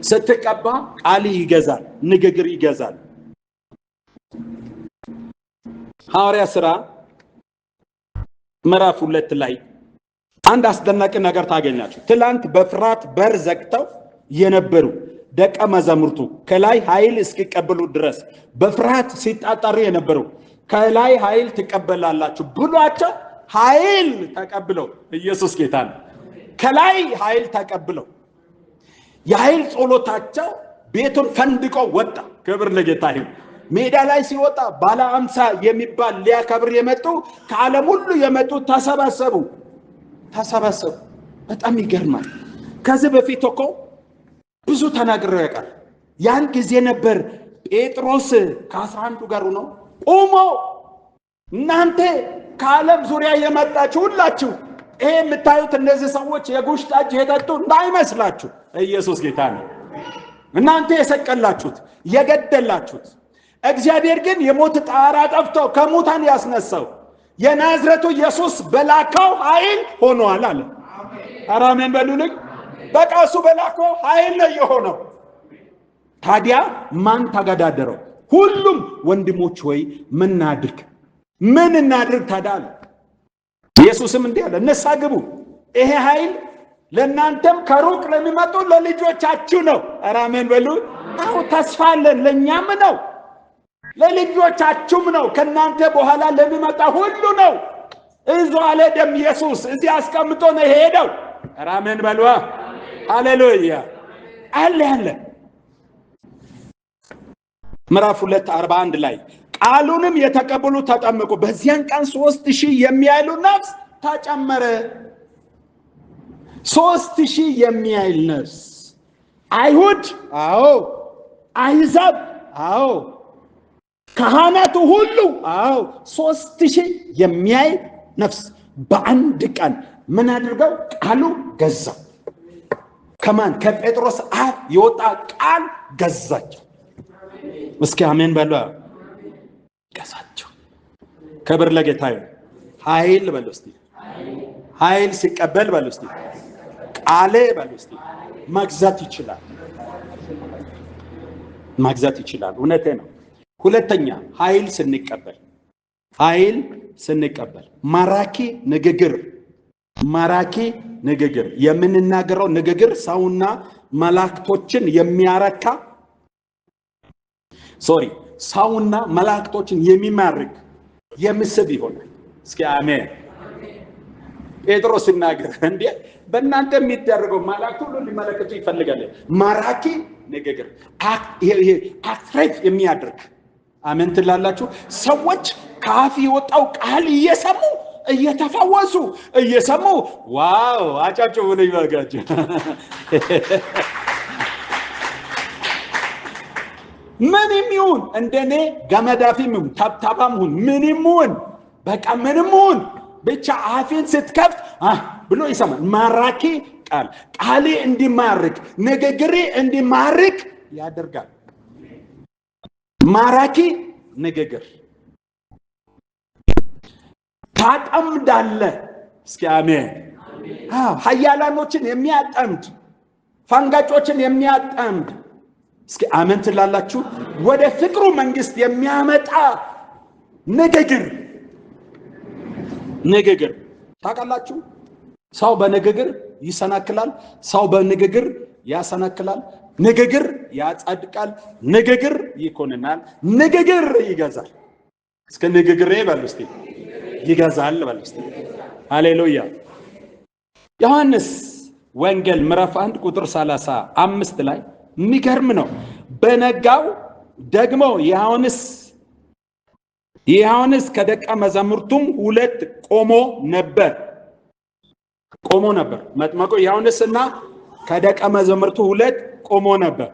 ስትቀባ ቃል ይገዛል፣ ንግግር ይገዛል። ሐዋርያ ሥራ ምዕራፍ 2 ላይ አንድ አስደናቂ ነገር ታገኛችሁ። ትላንት በፍርሃት በር ዘግተው የነበሩ ደቀ መዛሙርቱ ከላይ ኃይል እስኪቀበሉ ድረስ በፍርሃት ሲጣጣሩ የነበሩ ከላይ ኃይል ትቀበላላችሁ ብሏቸው ኃይል ተቀብለው፣ ኢየሱስ ጌታ ነው። ከላይ ኃይል ተቀብለው የኃይል ጸሎታቸው ቤቱን ፈንድቆ ወጣ። ክብር ለጌታ ይሁን። ሜዳ ላይ ሲወጣ ባለ 50 የሚባል ሊያከብር የመጡ ከዓለም ሁሉ የመጡ ተሰበሰቡ። በጣም ይገርማል። ከዚህ በፊት እኮ ብዙ ተናግረው ያውቃል። ያን ጊዜ ነበር ጴጥሮስ ከ11 ጋር ሆኖ ቆሞ እናንተ ከዓለም ዙሪያ የመጣችሁ ሁላችሁ ይሄ የምታዩት እነዚህ ሰዎች የጉሽ ጠጅ የጠጡ እንዳይመስላችሁ፣ ኢየሱስ ጌታ ነው። እናንተ የሰቀላችሁት የገደላችሁት፣ እግዚአብሔር ግን የሞት ጣራ ጠፍቶ ከሙታን ያስነሳው የናዝሬቱ ኢየሱስ በላከው ኃይል ሆኗል አለ። ኧረ አሜን በሉልኝ። በቃ እሱ በላከው ኃይል ነው የሆነው። ታዲያ ማን ተገዳደረው? ሁሉም ወንድሞች ወይ ምን እናድርግ ታዲያ አለ። ኢየሱስም እንዲህ አለ፣ ንስሐ ግቡ። ይሄ ኃይል ለእናንተም ከሩቅ ለሚመጡ ለልጆቻችሁ ነው። ኧረ አሜን በሉ። አዎ ተስፋ አለን፣ ለእኛም ነው ለልጆቻችሁም ነው። ከእናንተ በኋላ ለሚመጣ ሁሉ ነው። እዙ አልሄደም። ኢየሱስ እዚህ አስቀምጦ ነው የሄደው። ኧረ አሜን በሉ። ሃሌሉያ አለ። ምዕራፍ 2:41 ላይ ቃሉንም የተቀበሉ ተጠመቁ። በዚያን ቀን 3000 የሚያህሉ ነፍስ ተጨመረ። 3000 የሚያህል ነፍስ። አይሁድ፣ አዎ። አሕዛብ፣ አዎ። ካህናቱ ሁሉ፣ አዎ። 3000 የሚያህል ነፍስ በአንድ ቀን ምን አድርገው? ቃሉ ገዛው። ከማን? ከጴጥሮስ አፍ የወጣ ቃል ገዛቸው። እስኪ አሜን በሉ። ገዛቸው። ክብር ለጌታ ይሁን። ኃይል በሉ እስቲ። ኃይል ሲቀበል በሉ እስቲ። ቃሌ በሉ እስቲ። መግዛት ይችላል። እውነቴ ነው። ሁለተኛ ኃይል ስንቀበል ማራኪ ንግግር የምንናገረው ንግግር ሰውና መላእክቶችን የሚያረካ ሰውና መላእክቶችን የሚማርክ የምስብ ይሆናል። እስኪ አሜን። ጴጥሮስ ሲናገር እንዴ በእናንተ የሚደረገው መላእክት ሁሉ ሊመለከቱ ይፈልጋል። ማራኪ ንግግር አትራክት የሚያደርግ አሜን ትላላችሁ። ሰዎች ከአፍ የወጣው ቃል እየተፈወሱ እየሰሙ ዋው አጫጭው ብሎ ይበጋቸው። ምንም ይሁን እንደኔ ገመዳፊም ታብታባም ሁን ምንም ይሁን ብቻ አፌን ስትከፍት ብሎ ይሰማል። ማራኪ ቃሌ እንዲማርክ ንግግሬ እንዲማርክ ያደርጋል። ማራኪ ንግግር ታጠምዳለህ። እስኪ አሜን። ኃያላኖችን የሚያጠምድ ፈንጋጮችን የሚያጠምድ እስኪ አሜን ትላላችሁ። ወደ ፍቅሩ መንግስት የሚያመጣ ንግግር ታውቃላችሁ። ሰው በንግግር ይሰናክላል፣ ሰው በንግግር ያሰናክላል። ንግግር ያጸድቃል፣ ንግግር ይኮንናል፣ ንግግር ይገዛል። እስከ ንግግሬ በሉ እስቲ ይገዛል በሉ እስቲ። ሃሌሉያ። ዮሐንስ ወንጌል ምዕራፍ 1 ቁጥር 35 ላይ የሚገርም ነው። በነጋው ደግሞ ዮሐንስ ከደቀ መዛሙርቱም 2 ቆሞ ነበር። መጥምቁ ዮሐንስና ከደቀ መዛሙርቱ 2 ቆሞ ነበር።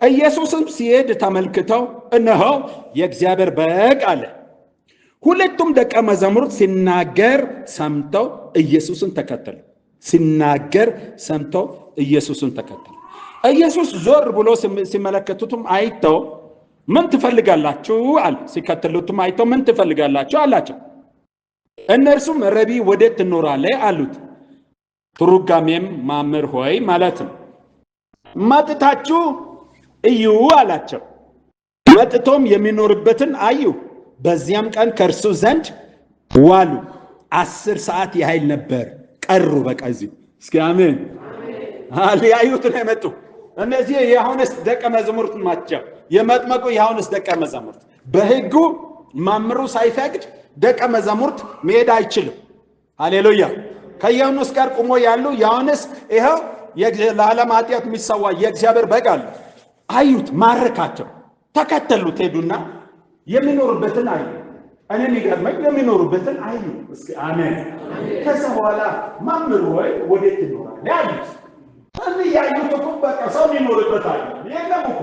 ኢየሱስም ሲሄድ ተመልክተው እነሆ የእግዚአብሔር በግ አለ። ሁለቱም ደቀ መዛሙርት ሲናገር ሰምተው ኢየሱስን ተከተሉ። ኢየሱስ ዞር ብሎ ሲመለከቱትም አይተው ምን ትፈልጋላችሁ አለ። ሲከተሉትም አይተው ምን ትፈልጋላችሁ አላቸው። እነርሱም ረቢ ወዴት ትኖራለህ አሉት። ትርጓሜም መምህር ሆይ ማለትም መጥታችሁ እዩ አላቸው። መጥቶም የሚኖርበትን አዩ። በዚያም ቀን ከእርሱ ዘንድ ዋሉ። 10 ሰዓት ያህል ነበር። ቀሩ በቃ እዚሁ። እስኪ አሜን። ሊያዩት ነው የመጡ። እነዚህ የዮሐንስ ደቀ መዛሙርት ናቸው። የመጥምቁ ዮሐንስ ደቀ መዛሙርት። በሕጉ መምህሩ ሳይፈቅድ ደቀ መዛሙርት መሄድ አይችልም። ሃሌሉያ። ከዮሐንስ ጋር ቆሞ ያሉ ዮሐንስ ይሄው ለዓለም ኃጢአት የሚሰዋ የእግዚአብሔር በግ አለ። አዩት፣ ማረካቸው፣ ተከተሉት። ሄዱና የሚኖሩበትን አዩ። እኔ የሚገርመኝ የሚኖሩበትን አዩ። እስኪ አሜን። ከዛ በኋላ መምህር ሆይ ወዴት ትኖራለህ አሉት። ያዩት እኮ በቃ ሰው የሚኖርበት አዩ። የለም እኮ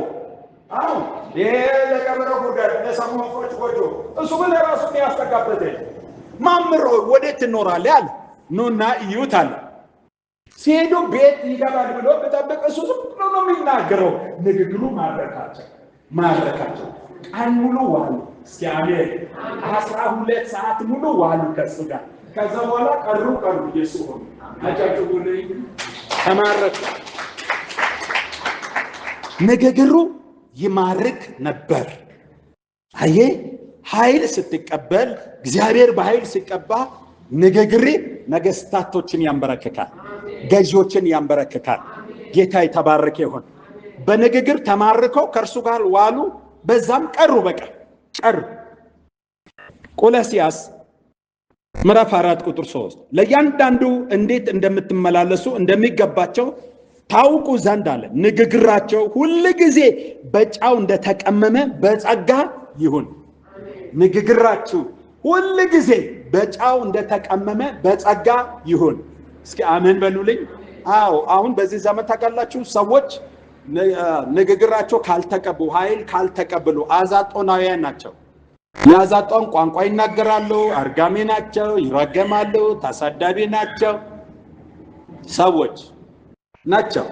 አሁን ይሄ የቀበረው ጉድጓድ ለሰሙ ወፎች ጎጆ እሱ ግን ራሱ ያስተጋበት መምህር ሆይ ወዴት ትኖራለህ አለ። ኑና እዩት አለ። ሲሄዱ ቤት ይገባል ብሎ በጠበቅ እሱ ዝም ብሎ ነው የሚናገረው። ንግግሩ ማረካቸው። ቀን ሙሉ ዋሉ። እስኪ አሜን። 12 ሰዓት ሙሉ ዋሉ ከእሱ ጋር። ከዛ በኋላ ቀሩ ኢየሱስ ሆነ አጫጭው ላይ ተማረከ። ንግግሩ ይማርክ ነበር። አየ ኃይል ስትቀበል እግዚአብሔር በኃይል ሲቀባ ንግግሬ ነገስታቶችን ያንበረክካል፣ ገዢዎችን ያንበረክካል። ጌታ የተባረከ ይሁን። በንግግር ተማርከው ከእርሱ ጋር ዋሉ። በዛም ቀሩ። ቆላስይስ ምዕራፍ 4 ቁጥር 3 ለእያንዳንዱ እንዴት እንደምትመላለሱ እንደሚገባቸው ታውቁ ዘንድ አለ። ንግግራቸው ሁል ጊዜ በጫው እንደተቀመመ በጸጋ ይሁን። ንግግራችሁ ሁል ጊዜ በጫው እንደተቀመመ በጸጋ ይሁን። እስኪ አሜን በሉልኝ። አዎ አሁን በዚህ ዘመን ታውቃላችሁ ሰዎች ንግግራቸው ካልተቀቡ ኃይል ካልተቀበሉ አዛጦናውያን ናቸው። የአዛጦን ቋንቋ ይናገራሉ፣ አርጋሚ ናቸው፣ ይረገማሉ፣ ተሳዳቢ ናቸው ሰዎች ናቸው።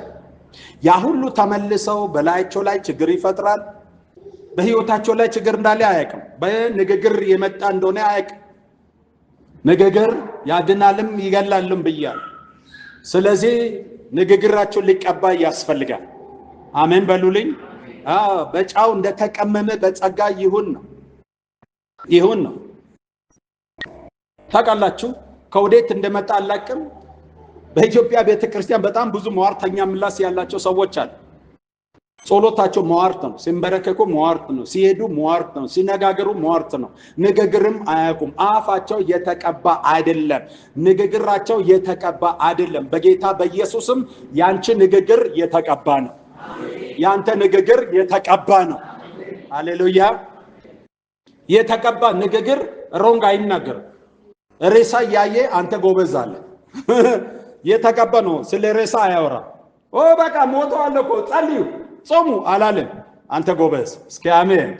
ያ ሁሉ ተመልሰው በላያቸው ላይ ችግር ይፈጥራል። በህይወታቸው ላይ ችግር እንዳለ አያውቅም። በንግግር የመጣ እንደሆነ አያውቅም። ንግግር ያድናልም ይገላልም ብያለሁ። ስለዚህ ንግግራቸው ሊቀባ ያስፈልጋል። አሜን በሉልኝ። በጫው እንደተቀመመ በጸጋ ይሁን ነው። ታውቃላችሁ ከወዴት እንደመጣ አላቅም። በኢትዮጵያ ቤተክርስቲያን በጣም ብዙ መዋርተኛ ምላስ ያላቸው ሰዎች አሉ። ጸሎታቸው መዋርት ነው፣ ሲንበረከኩ መዋርት ነው፣ ሲሄዱ መዋርት ነው፣ ሲነጋገሩ መዋርት ነው። ንግግርም አያውቁም። አፋቸው የተቀባ አይደለም፣ ንግግራቸው የተቀባ አይደለም። በጌታ በኢየሱስም ያንቺ ንግግር የተቀባ ነው። ያንተ ንግግር የተቀባ ነው። ሃሌሉያ። የተቀባ ንግግር ሮንግ አይናገርም። ሬሳ ያየ አንተ ጎበዝ አለ። የተቀባ ነው። ስለ ሬሳ አያወራ። በቃ ሞተዋል እኮ ጸልዩ ጾሙ አላለም። አንተ ጎበዝ። እስኪ አሜን።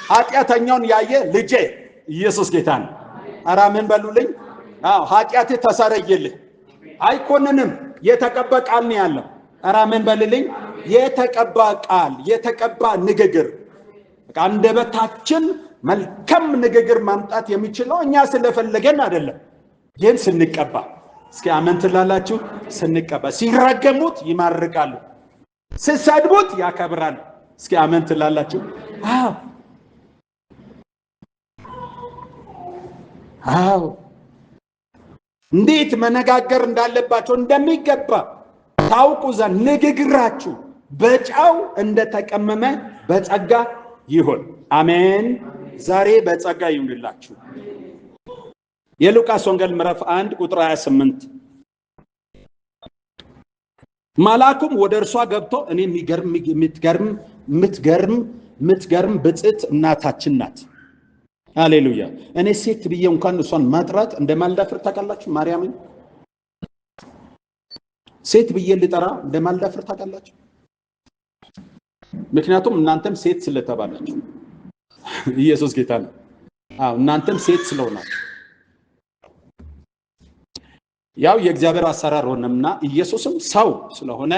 ኃጢአተኛውን ያየ ልጄ ኢየሱስ ጌታ ነው። ኧረ አሜን በሉልኝ። ኃጢአቴ ተሰረየልህ። አይኮንንም። የተቀባ ቃል ነው ያለው። ኧረ አሜን በሉልኝ። የተቀባ ቃል፣ የተቀባ ንግግር። አንደበታችን መልካም ንግግር ማምጣት የሚችለው እኛ ስለፈለገን አይደለም፣ ግን ስንቀባ። እስኪ አሜን ትላላችሁ? ስንቀባ። ሲራገሙት ይማርካሉ፣ ሲሰድቡት ያከብራሉ። እስኪ አሜን ትላላችሁ? አዎ። እንዴት መነጋገር እንዳለባቸው እንደሚገባ ታውቁ ዘንድ ንግግራችሁ በጫው እንደተቀመመ በጸጋ ይሁን። አሜን። ዛሬ በጸጋ ይሁንላችሁ። የሉቃስ ወንጌል ምዕራፍ 1 ቁጥር 28 መልአኩም ወደ እርሷ ገብቶ እኔ የምትገርም ብጽዕት እናታችን ናት። ሃሌሉያ። እኔ ሴት ብዬ እንኳን እሷን ማጥራት እንደማልዳፍር ታውቃላችሁ። ማርያምን ሴት ብዬ ልጠራ እንደማልዳፍር ታውቃላችሁ። ምክንያቱም እናንተም ሴት ስለተባላችሁ። ኢየሱስ ጌታ ነው። እናንተም ሴት ስለሆናችሁ ያው የእግዚአብሔር አሰራር ሆነምና ኢየሱስም ሰው ስለሆነ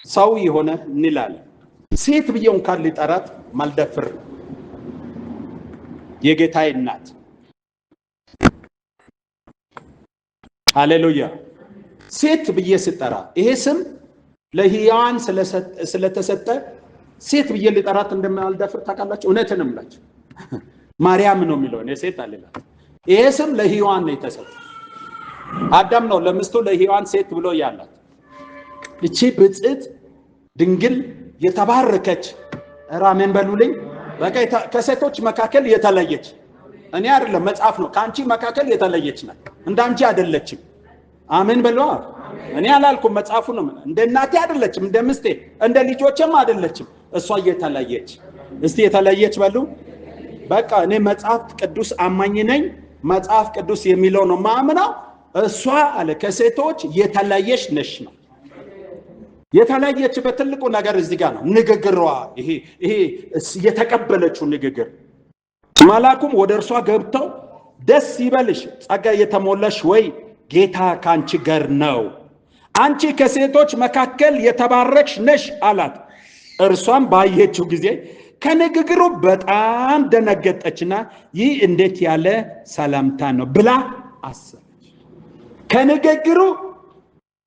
ሰው የሆነ እንላለን። ሴት ብዬ እንኳን ልጠራት ማልደፍር የጌታዬ እናት። ሃሌሉያ። ሴት ብዬ ስጠራ ይሄ ስም ለሕያዋን ስለተሰጠ ሴት ብዬ ልጠራት እንደማልደፍር ታውቃላችሁ። እውነትን እምላችሁ ማርያም ነው የሚለው እኔ ሴት አልላት። ይሄ ስም ለሕያዋን ነው የተሰጠ። አዳም ነው ለሚስቱ ለሕያዋን ሴት ብሎ ያላት። እቺ ብጽዕት ድንግል የተባረከች አሜን በሉልኝ። በቃ ከሴቶች መካከል የተለየች እኔ አይደለም መጽሐፍ ነው። ካንቺ መካከል የተለየች ናት፣ እንዳንቺ አይደለችም። አሜን በሉ። እኔ አላልኩም፣ መጽሐፉ ነው። እንደ እናቴ አይደለችም፣ እንደ ምስቴ እንደ ልጆችም አይደለችም። እሷ የተለየች። እስቲ የተለየች በሉ። በቃ እኔ መጽሐፍ ቅዱስ አማኝ ነኝ። መጽሐፍ ቅዱስ የሚለው ነው ማምነው። እሷ አለ ከሴቶች የተለየች ነሽ ነው። የተለየች በትልቁ ነገር እዚህ ጋር ነው። ንግግሯ ይሄ የተቀበለችው ንግግር። መልአኩም ወደ እርሷ ገብተው ደስ ይበልሽ ጸጋ የተሞላሽ ወይ ጌታ ካንቺ ጋር ነው፣ አንቺ ከሴቶች መካከል የተባረክሽ ነሽ አላት። እርሷም ባየችው ጊዜ ከንግግሩ በጣም ደነገጠችና ይህ እንዴት ያለ ሰላምታ ነው ብላ አሰበች። ከንግግሩ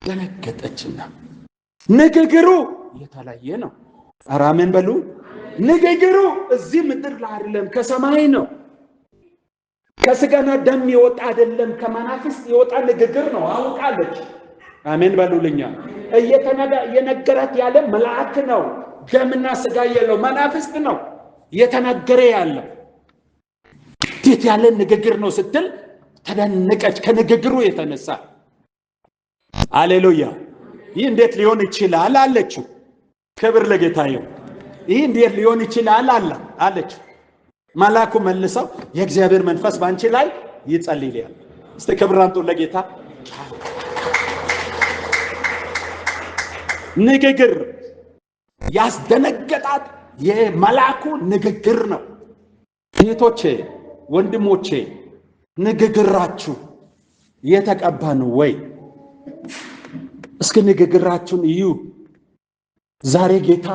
ደነገጠችና ንግግሩ የተለየ ነው። አሜን በሉ። ንግግሩ እዚህ ምድር ላይ አይደለም፣ ከሰማይ ነው። ከስጋና ደም የወጣ አይደለም፣ ከመናፍስት የወጣ ንግግር ነው። አውቃለች። አሜን በሉልኛ። እየነገራት ያለ መልአክ ነው። ደምና ስጋ የለው መናፍስት ነው እየተናገረ ያለው። እንዴት ያለ ንግግር ነው ስትል ተደነቀች ከንግግሩ የተነሳ። ሃሌሉያ። ይህ እንዴት ሊሆን ይችላል አለችው። ክብር ለጌታ ይሁን። ይህ እንዴት ሊሆን ይችላል አለችው። መልአኩ መልሰው የእግዚአብሔር መንፈስ ባንቺ ላይ ይጸልያል። እስቲ ክብር አምጡ ለጌታ። ንግግር ያስደነገጣት የመልአኩ ንግግር ነው። እህቶቼ ወንድሞቼ፣ ንግግራችሁ የተቀባ ነው ወይ? እስኪ ንግግራችሁን እዩ። ዛሬ ጌታ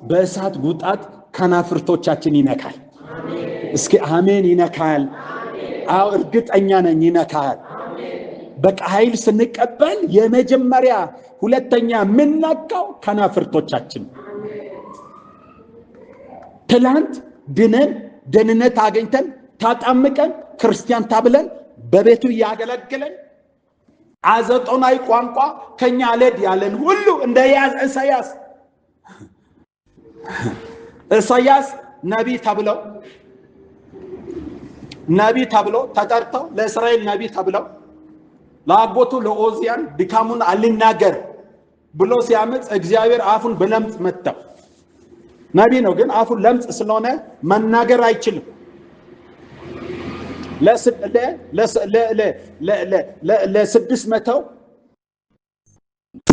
በእሳት ጉጣት ከናፍርቶቻችን ይነካል። እስኪ አሜን። ይነካል። አዎ እርግጠኛ ነኝ ይነካል። በቃ ኃይል ስንቀበል የመጀመሪያ ሁለተኛ የምንነካው ከናፍርቶቻችን። ትላንት ድነን ደህንነት አገኝተን ታጣምቀን ክርስቲያን ታብለን በቤቱ ያገለግለን አዘጦናይ ቋንቋ ከኛ አለድ ያለን ሁሉ እንደ ኢሳያስ ነቢይ ተብለው ተጠርተው ለእስራኤል ነቢይ ተብለው ለአጎቱ ለኦዚያን ድካሙን አልናገር ብሎ ሲያመጽ እግዚአብሔር አፉን በለምጽ መታው። ነቢይ ነው ግን አፉን ለምጽ ስለሆነ መናገር አይችልም። ለ600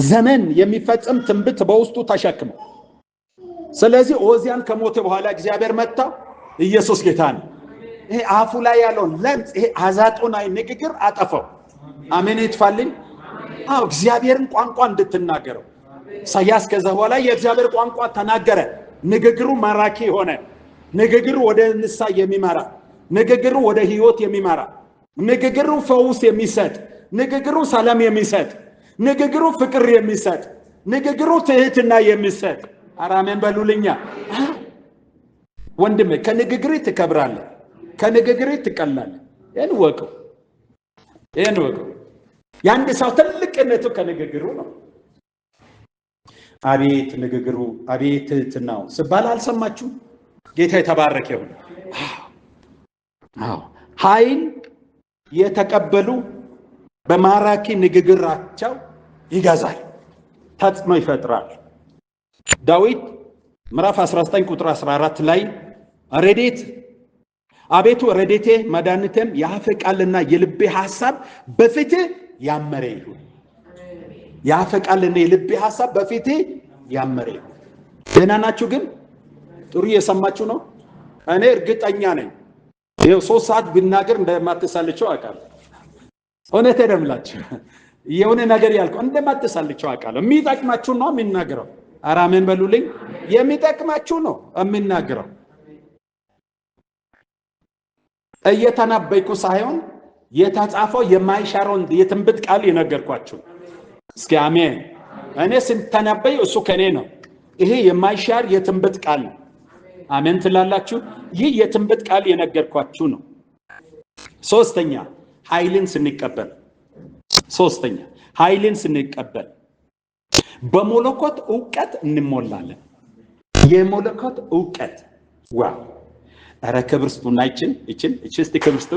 ዘመን የሚፈጸም ትንቢት በውስጡ ተሸክመው። ስለዚህ ኦዚያን ከሞተ በኋላ እግዚአብሔር መጣ። ኢየሱስ ጌታ ነው። ይሄ አፉ ላይ ያለውን ለምጽ ይሄ አዛጦናይ ንግግር አጠፋው። አሜን ይትፋልኝ። እግዚአብሔርን ቋንቋ እንድትናገረው ኢሳያስ ከዛ በኋላ የእግዚአብሔር ቋንቋ ተናገረ። ንግግሩ ማራኪ ሆነ። ንግግሩ ወደ ንስሐ የሚመራ፣ ንግግሩ ወደ ህይወት የሚመራ፣ ንግግሩ ፈውስ የሚሰጥ፣ ንግግሩ ሰላም የሚሰጥ፣ ንግግሩ ፍቅር የሚሰጥ፣ ንግግሩ ትህትና የሚሰጥ። አራሜን በሉልኛ። ወንድሜ ከንግግሪ ትከብራለህ፣ ከንግግሪ ትቀላለህ። ይሄን ወቀው። የአንድ ሰው ትልቅነቱ ከንግግሩ ነው። አቤት ንግግሩ፣ አቤት ትህትናው ስባል አልሰማችሁ? ጌታ የተባረከ ይሁን። ኃይል የተቀበሉ በማራኪ ንግግራቸው ይገዛል፣ ተጽዕኖ ይፈጥራል። ዳዊት ምዕራፍ 19 ቁጥር 14 ላይ አቤቱ ረድኤቴ መድኃኒቴም የአፌ ቃልና የልቤ ሐሳብ በፊትህ ያመረ ይሁን። የአፌ ቃልና የልቤ ሐሳብ በፊትህ ያመረ ይሁን። ደህና ናችሁ? ግን ጥሩ እየሰማችሁ ነው? እኔ እርግጠኛ ነኝ ይኸው 3 ሰዓት ብናገር እንደማትሳልቸው አውቃለሁ። እውነቴን ነው የምላችሁ። የሆነ ነገር ያልከው እንደማትሳልቸው አውቃለሁ። የሚጠቅማችሁ ነው የሚናገረው። ኧረ አሜን በሉልኝ። የሚጠቅማችሁ ነው የሚናገረው። እየተናበይኩ ሳይሆን የተጻፈው የማይሻረውን የትንቢት ቃል የነገርኳችሁ። እስኪ አሜን። እኔ ስንተነበይ እሱ ከኔ ነው። ይሄ የማይሻር የትንቢት ቃል ነው። አሜን ትላላችሁ? ይህ የትንቢት ቃል የነገርኳችሁ ነው። ሶስተኛ ኃይልን ስንቀበል በመለኮት ዕውቀት እንሞላለን። የመለኮት ዕውቀት ዋው! ኧረ ክብር ስጡና ይችን እስቲ ክብር ስጡ።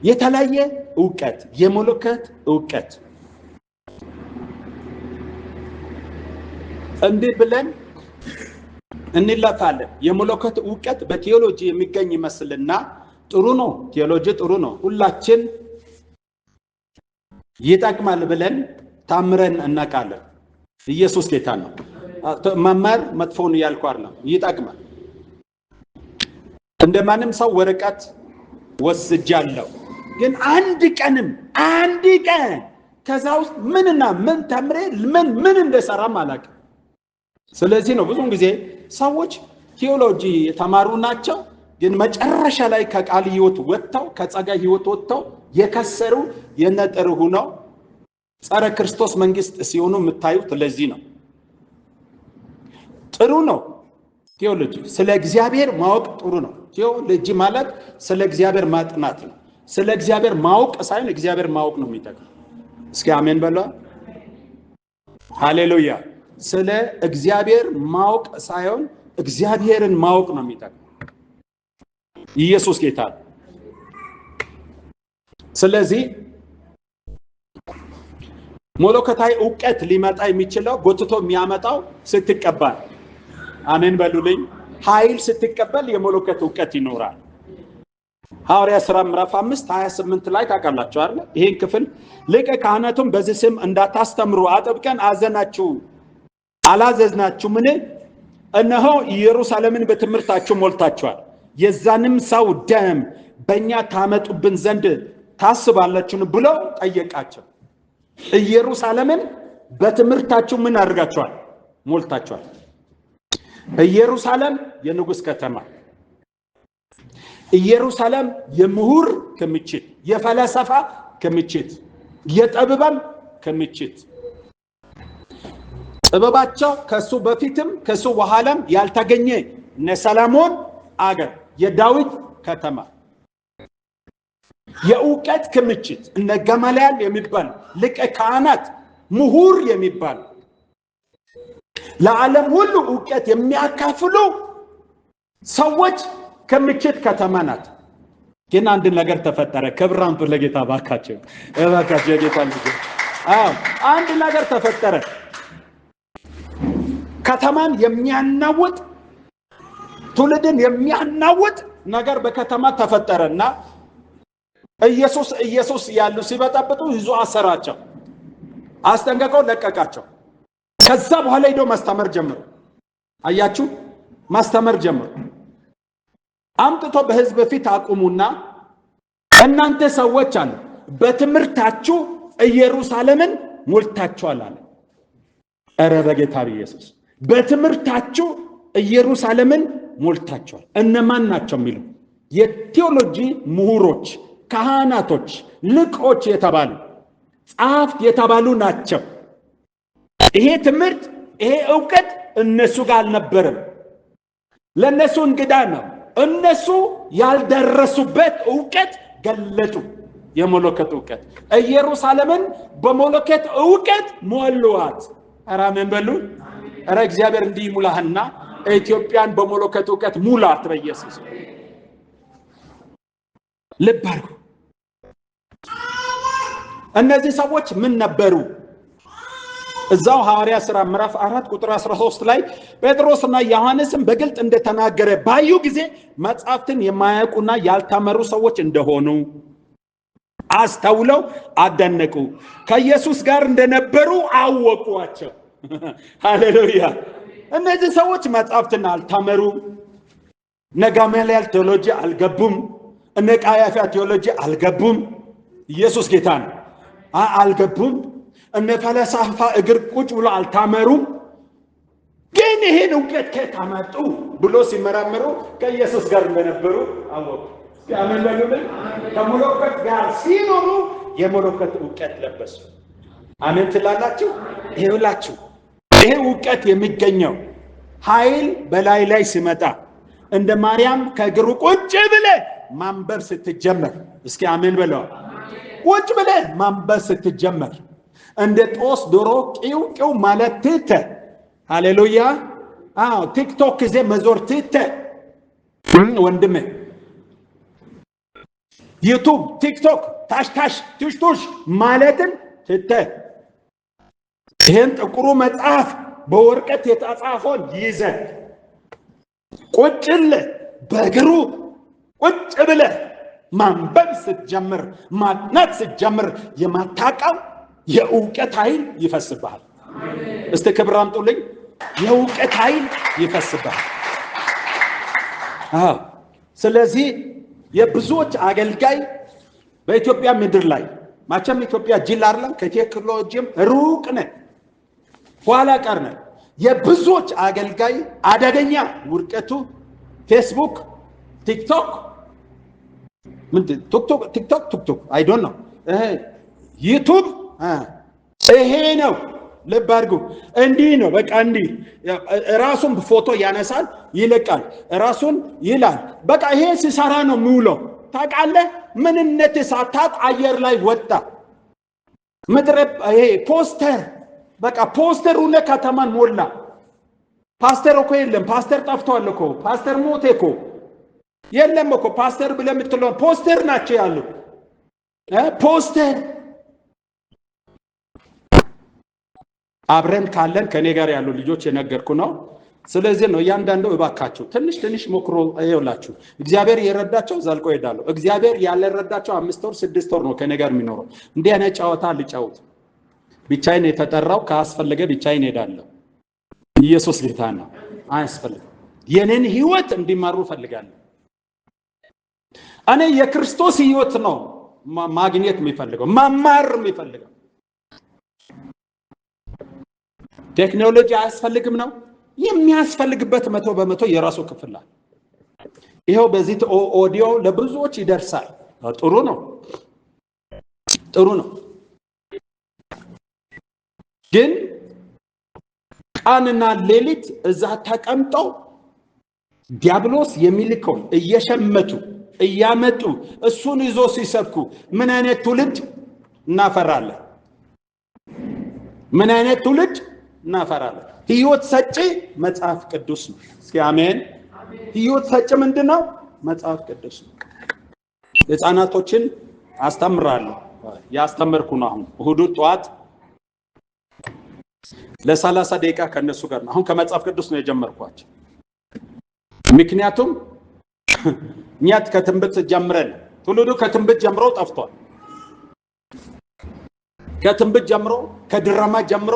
የተለያየ ዕውቀት፣ የመለኮት ዕውቀት እንዲህ ብለን እንለፋለን። የመለኮት ዕውቀት በቴዎሎጂ የሚገኝ ይመስልና ጥሩ ነው። ቴዎሎጂ ጥሩ ነው። ሁላችን ይጠቅማል ብለን ታምረን እናውቃለን። ኢየሱስ ጌታ ነው። መማር መጥፎን ያልኩ አይደለም፣ ይጠቅማል። እንደማንም ሰው ወረቀት ወስጃለሁ፣ ግን አንድ ቀን ከዛ ውስጥ ምንና ምን ተምሬ ምን እንደሰራም አላውቅም። ስለዚህ ነው ብዙውን ጊዜ ሰዎች ቴዎሎጂ የተማሩ ናቸው፣ ግን መጨረሻ ላይ ከቃል ህይወት ወጥተው ከጸጋ ህይወት ወጥተው የከሰሩ የነጠሩ ሆነው ጸረ ክርስቶስ መንግስት ሲሆኑ የምታዩት ለዚህ ነው። ጥሩ ነው ቴዎሎጂ፣ ስለ እግዚአብሔር ማወቅ ጥሩ ነው። ቴዎሎጂ ማለት ስለ እግዚአብሔር ማጥናት ነው። ስለ እግዚአብሔር ማወቅ ሳይሆን እግዚአብሔር ማወቅ ነው የሚጠቅመው። እስኪ አሜን በሉ። ሃሌሉያ። ስለ እግዚአብሔር ማወቅ ሳይሆን እግዚአብሔርን ማወቅ ነው የሚጠቅመው። ኢየሱስ ጌታ ነው። ስለዚህ መለኮታዊ ዕውቀት ሊመጣ የሚችለው ጎትቶ የሚያመጣው ስትቀበል፣ አሜን በሉልኝ። ኃይል ስትቀበል የመለኮት ዕውቀት ይኖራል። ሐዋርያት ሥራ ምዕራፍ 5:28 ላይ ታውቃላችሁ አይደል? ይሄን ክፍል ሊቀ ካህናቱም በዚህ ስም እንዳታስተምሩ አጥብቀን አላዘዝናችሁምን? እነሆ ኢየሩሳሌምን በትምህርታችሁ ሞልታችኋል። የዛንም ሰው ደም በእኛ ታመጡብን ዘንድ ታስባላችሁን ብሎ ጠየቃቸው። ኢየሩሳሌምን በትምህርታችሁ ምን አድርጋችኋል? ሞልታችኋል። ኢየሩሳሌም የንጉሥ ከተማ፣ ኢየሩሳሌም የምሁር ክምችት፣ የፈለሰፋ ክምችት፣ የጠቢባን ክምችት። ጥበባቸው ከሱ በፊትም ከሱ በኋላም ያልተገኘ እነ ሰለሞን አገር የዳዊት ከተማ የእውቀት ክምችት እነ ገመልያል የሚባል ሊቀ ካህናት ምሁር የሚባል ለዓለም ሁሉ እውቀት የሚያካፍሉ ሰዎች ክምችት ከተማ ናት። ግን አንድ ነገር ተፈጠረ። ክብር አምጡ ለጌታ ባካቸው የጌታ ልጅ። አንድ ነገር ተፈጠረ። ከተማን የሚያናውጥ ትውልድን የሚያናውጥ ነገር በከተማ ተፈጠረና ኢየሱስ ያሉ ሲበጠብጡ ይዞ አሰራቸው፣ አስጠንቀቀው ለቀቃቸው። ከዛ በኋላ ሄዶ ማስተማር ጀመሩ። አያችሁ፣ ማስተማር ጀመሩ። አምጥቶ በህዝብ ፊት አቁሙና እናንተ ሰዎች አለ በትምህርታችሁ ኢየሩሳሌምን ሞልታችኋል አለ። ኧረ በጌታ ኢየሱስ በትምህርታችሁ ኢየሩሳሌምን ሞልታችኋል። እነማን ናቸው የሚሉ የቴዎሎጂ ምሁሮች፣ ካህናቶች፣ ሊቆች የተባሉ ጸሐፍት የተባሉ ናቸው። ይሄ ትምህርት ይሄ ዕውቀት እነሱ ጋር አልነበረም። ለነሱ እንግዳ ነው። እነሱ ያልደረሱበት ዕውቀት ገለጡ። የመለኮት ዕውቀት ኢየሩሳሌምን በመለኮት ዕውቀት ሞሉዋት። ኧረ አሜን በሉ። ኧረ እግዚአብሔር እንዲህ ሙላህና ኢትዮጵያን በመለኮት ዕውቀት ሙላት በኢየሱስ። ልብ አድርጉ። እነዚህ ሰዎች ምን ነበሩ? እዛው ሐዋርያ ሥራ ምዕራፍ 4 ቁጥር 13 ላይ ጴጥሮስና ዮሐንስም በግልጥ እንደተናገረ ባዩ ጊዜ መጻሕፍትን የማያውቁና ያልተመሩ ሰዎች እንደሆኑ አስተውለው አደነቁ። ከኢየሱስ ጋር እንደነበሩ አወቋቸው። ሃሌሉያ! እነዚህ ሰዎች መጻሕፍትን አልተመሩም። እነ ገመልያል ቴዎሎጂ አልገቡም። እነ ቀያፋ ቴዎሎጂ አልገቡም። ኢየሱስ ጌታ ነው። አልገቡም። እነ ፈላስፋ እግር ቁጭ ብሎ አልተመሩም። ግን ይሄን ዕውቀት ከታመጡ ብሎ ሲመራመሩ ከኢየሱስ ጋር እንደነበሩ አወቁ። ያመን ለምን ከመለኮት ጋር ሲኖሩ የመለኮት ዕውቀት ለበሱ። አሜን ትላላችሁ? ይሄውላችሁ ይሄ ዕውቀት የሚገኘው ኃይል በላይ ላይ ሲመጣ እንደ ማርያም ከእግሩ ቁጭ ብለ ማንበብ ስትጀመር፣ እስኪ አሜን በለው። ቁጭ ብለ ማንበብ ስትጀመር እንደ ጦስ ዶሮ ቂው ቂው ማለት ትተ፣ ሃሌሉያ። ቲክቶክ ጊዜ መዞር ትተ ወንድሜ፣ ዩቱብ ቲክቶክ ታሽታሽ ትሽቱሽ ማለትን ትተ ይሄን ጥቁሩ መጽሐፍ በወረቀት የተጻፈውን ይዘ ቁጭል በእግሩ ቁጭ ብለ ማንበብ ስትጀምር፣ ማጥናት ስትጀምር የማታውቀው የዕውቀት ኃይል ይፈስብሃል። እስቲ ክብር አምጡልኝ። የዕውቀት ኃይል ይፈስብሃል። ስለዚህ የብዙዎች አገልጋይ በኢትዮጵያ ምድር ላይ ማቸም ኢትዮጵያ ጅል አይደለም፣ ከቴክኖሎጂም ሩቅ ነን፣ ኋላ ቀር ነን። የብዙዎች አገልጋይ አደገኛ ውድቀቱ ፌስቡክ፣ ቲክቶክ ቲክቶክ አይ ዶንት ኖ ዩቱብ ይሄ ነው። ልብ አድርጉ። እንዲህ ነው በቃ እንዲህ ራሱን ፎቶ ያነሳል፣ ይልቃል፣ ራሱን ይላል። በቃ ይሄ ሲሰራ ነው የሚውለው። ታውቃለህ? ምንነት ሳታውቅ አየር ላይ ወጣ። ምድረ ይሄ ፖስተር በቃ ፖስተር ሆነ ከተማን ሞላ። ፓስተር እኮ የለም። ፓስተር ጠፍቷል እኮ። ፓስተር ሞተ እኮ። የለም እኮ ፓስተር ብለህ የምትለው ፖስተር ናቸው ያሉ ፖስተር። አብረን ካለን ከኔ ጋር ያሉ ልጆች የነገርኩ ነው። ስለዚህ ነው እያንዳንዱ እባካችሁ ትንሽ ሞክሮ ይኸውላችሁ። እግዚአብሔር የረዳቸው ዘልቆ ይሄዳሉ። እግዚአብሔር ያልረዳቸው 5 ወር 6 ወር ነው ከኔ ጋር የሚኖረው። እንዲህ አይነት ጨዋታ ልጫወት ብቻዬን የተጠራው ካስፈለገ ብቻዬን ሄዳለሁ። ኢየሱስ ጌታ ነው። አያስፈልግም። የኔን ህይወት እንዲማሩ ፈልጋለሁ። እኔ የክርስቶስ ህይወት ነው ማግኘት የሚፈልገው፣ መማር የሚፈልገው። ቴክኖሎጂ አያስፈልግም ነው የሚያስፈልግበት 100% የራሱ ክፍል አለ። ይሄው በዚህ ኦዲዮ ለብዙዎች ይደርሳል። ጥሩ ነው። ግን ቀንና ሌሊት እዛ ተቀምጠው ዲያብሎስ የሚልከውን እየሸመቱ እያመጡ እሱን ይዞ ሲሰብኩ ምን አይነት ትውልድ እናፈራለን? ምን አይነት ትውልድ እናፈራለን? ሕይወት ሰጪ መጽሐፍ ቅዱስ ነው። እስኪ አሜን። ሕይወት ሰጪ ምንድነው? መጽሐፍ ቅዱስ ነው። ሕፃናቶችን አስተምራለሁ። ያስተምርኩ ነው። አሁን እሁድ ጠዋት ለ30 ደቂቃ ከነሱ ጋር ነው። አሁን ከመጽሐፍ ቅዱስ ነው የጀመርኳቸው። ምክንያቱም እኛ ከትንቢት ጀምረን ትውልዱ ከትንቢት ጀምሮ ጠፍቷል። ከትንቢት ጀምሮ ከድራማ ጀምሮ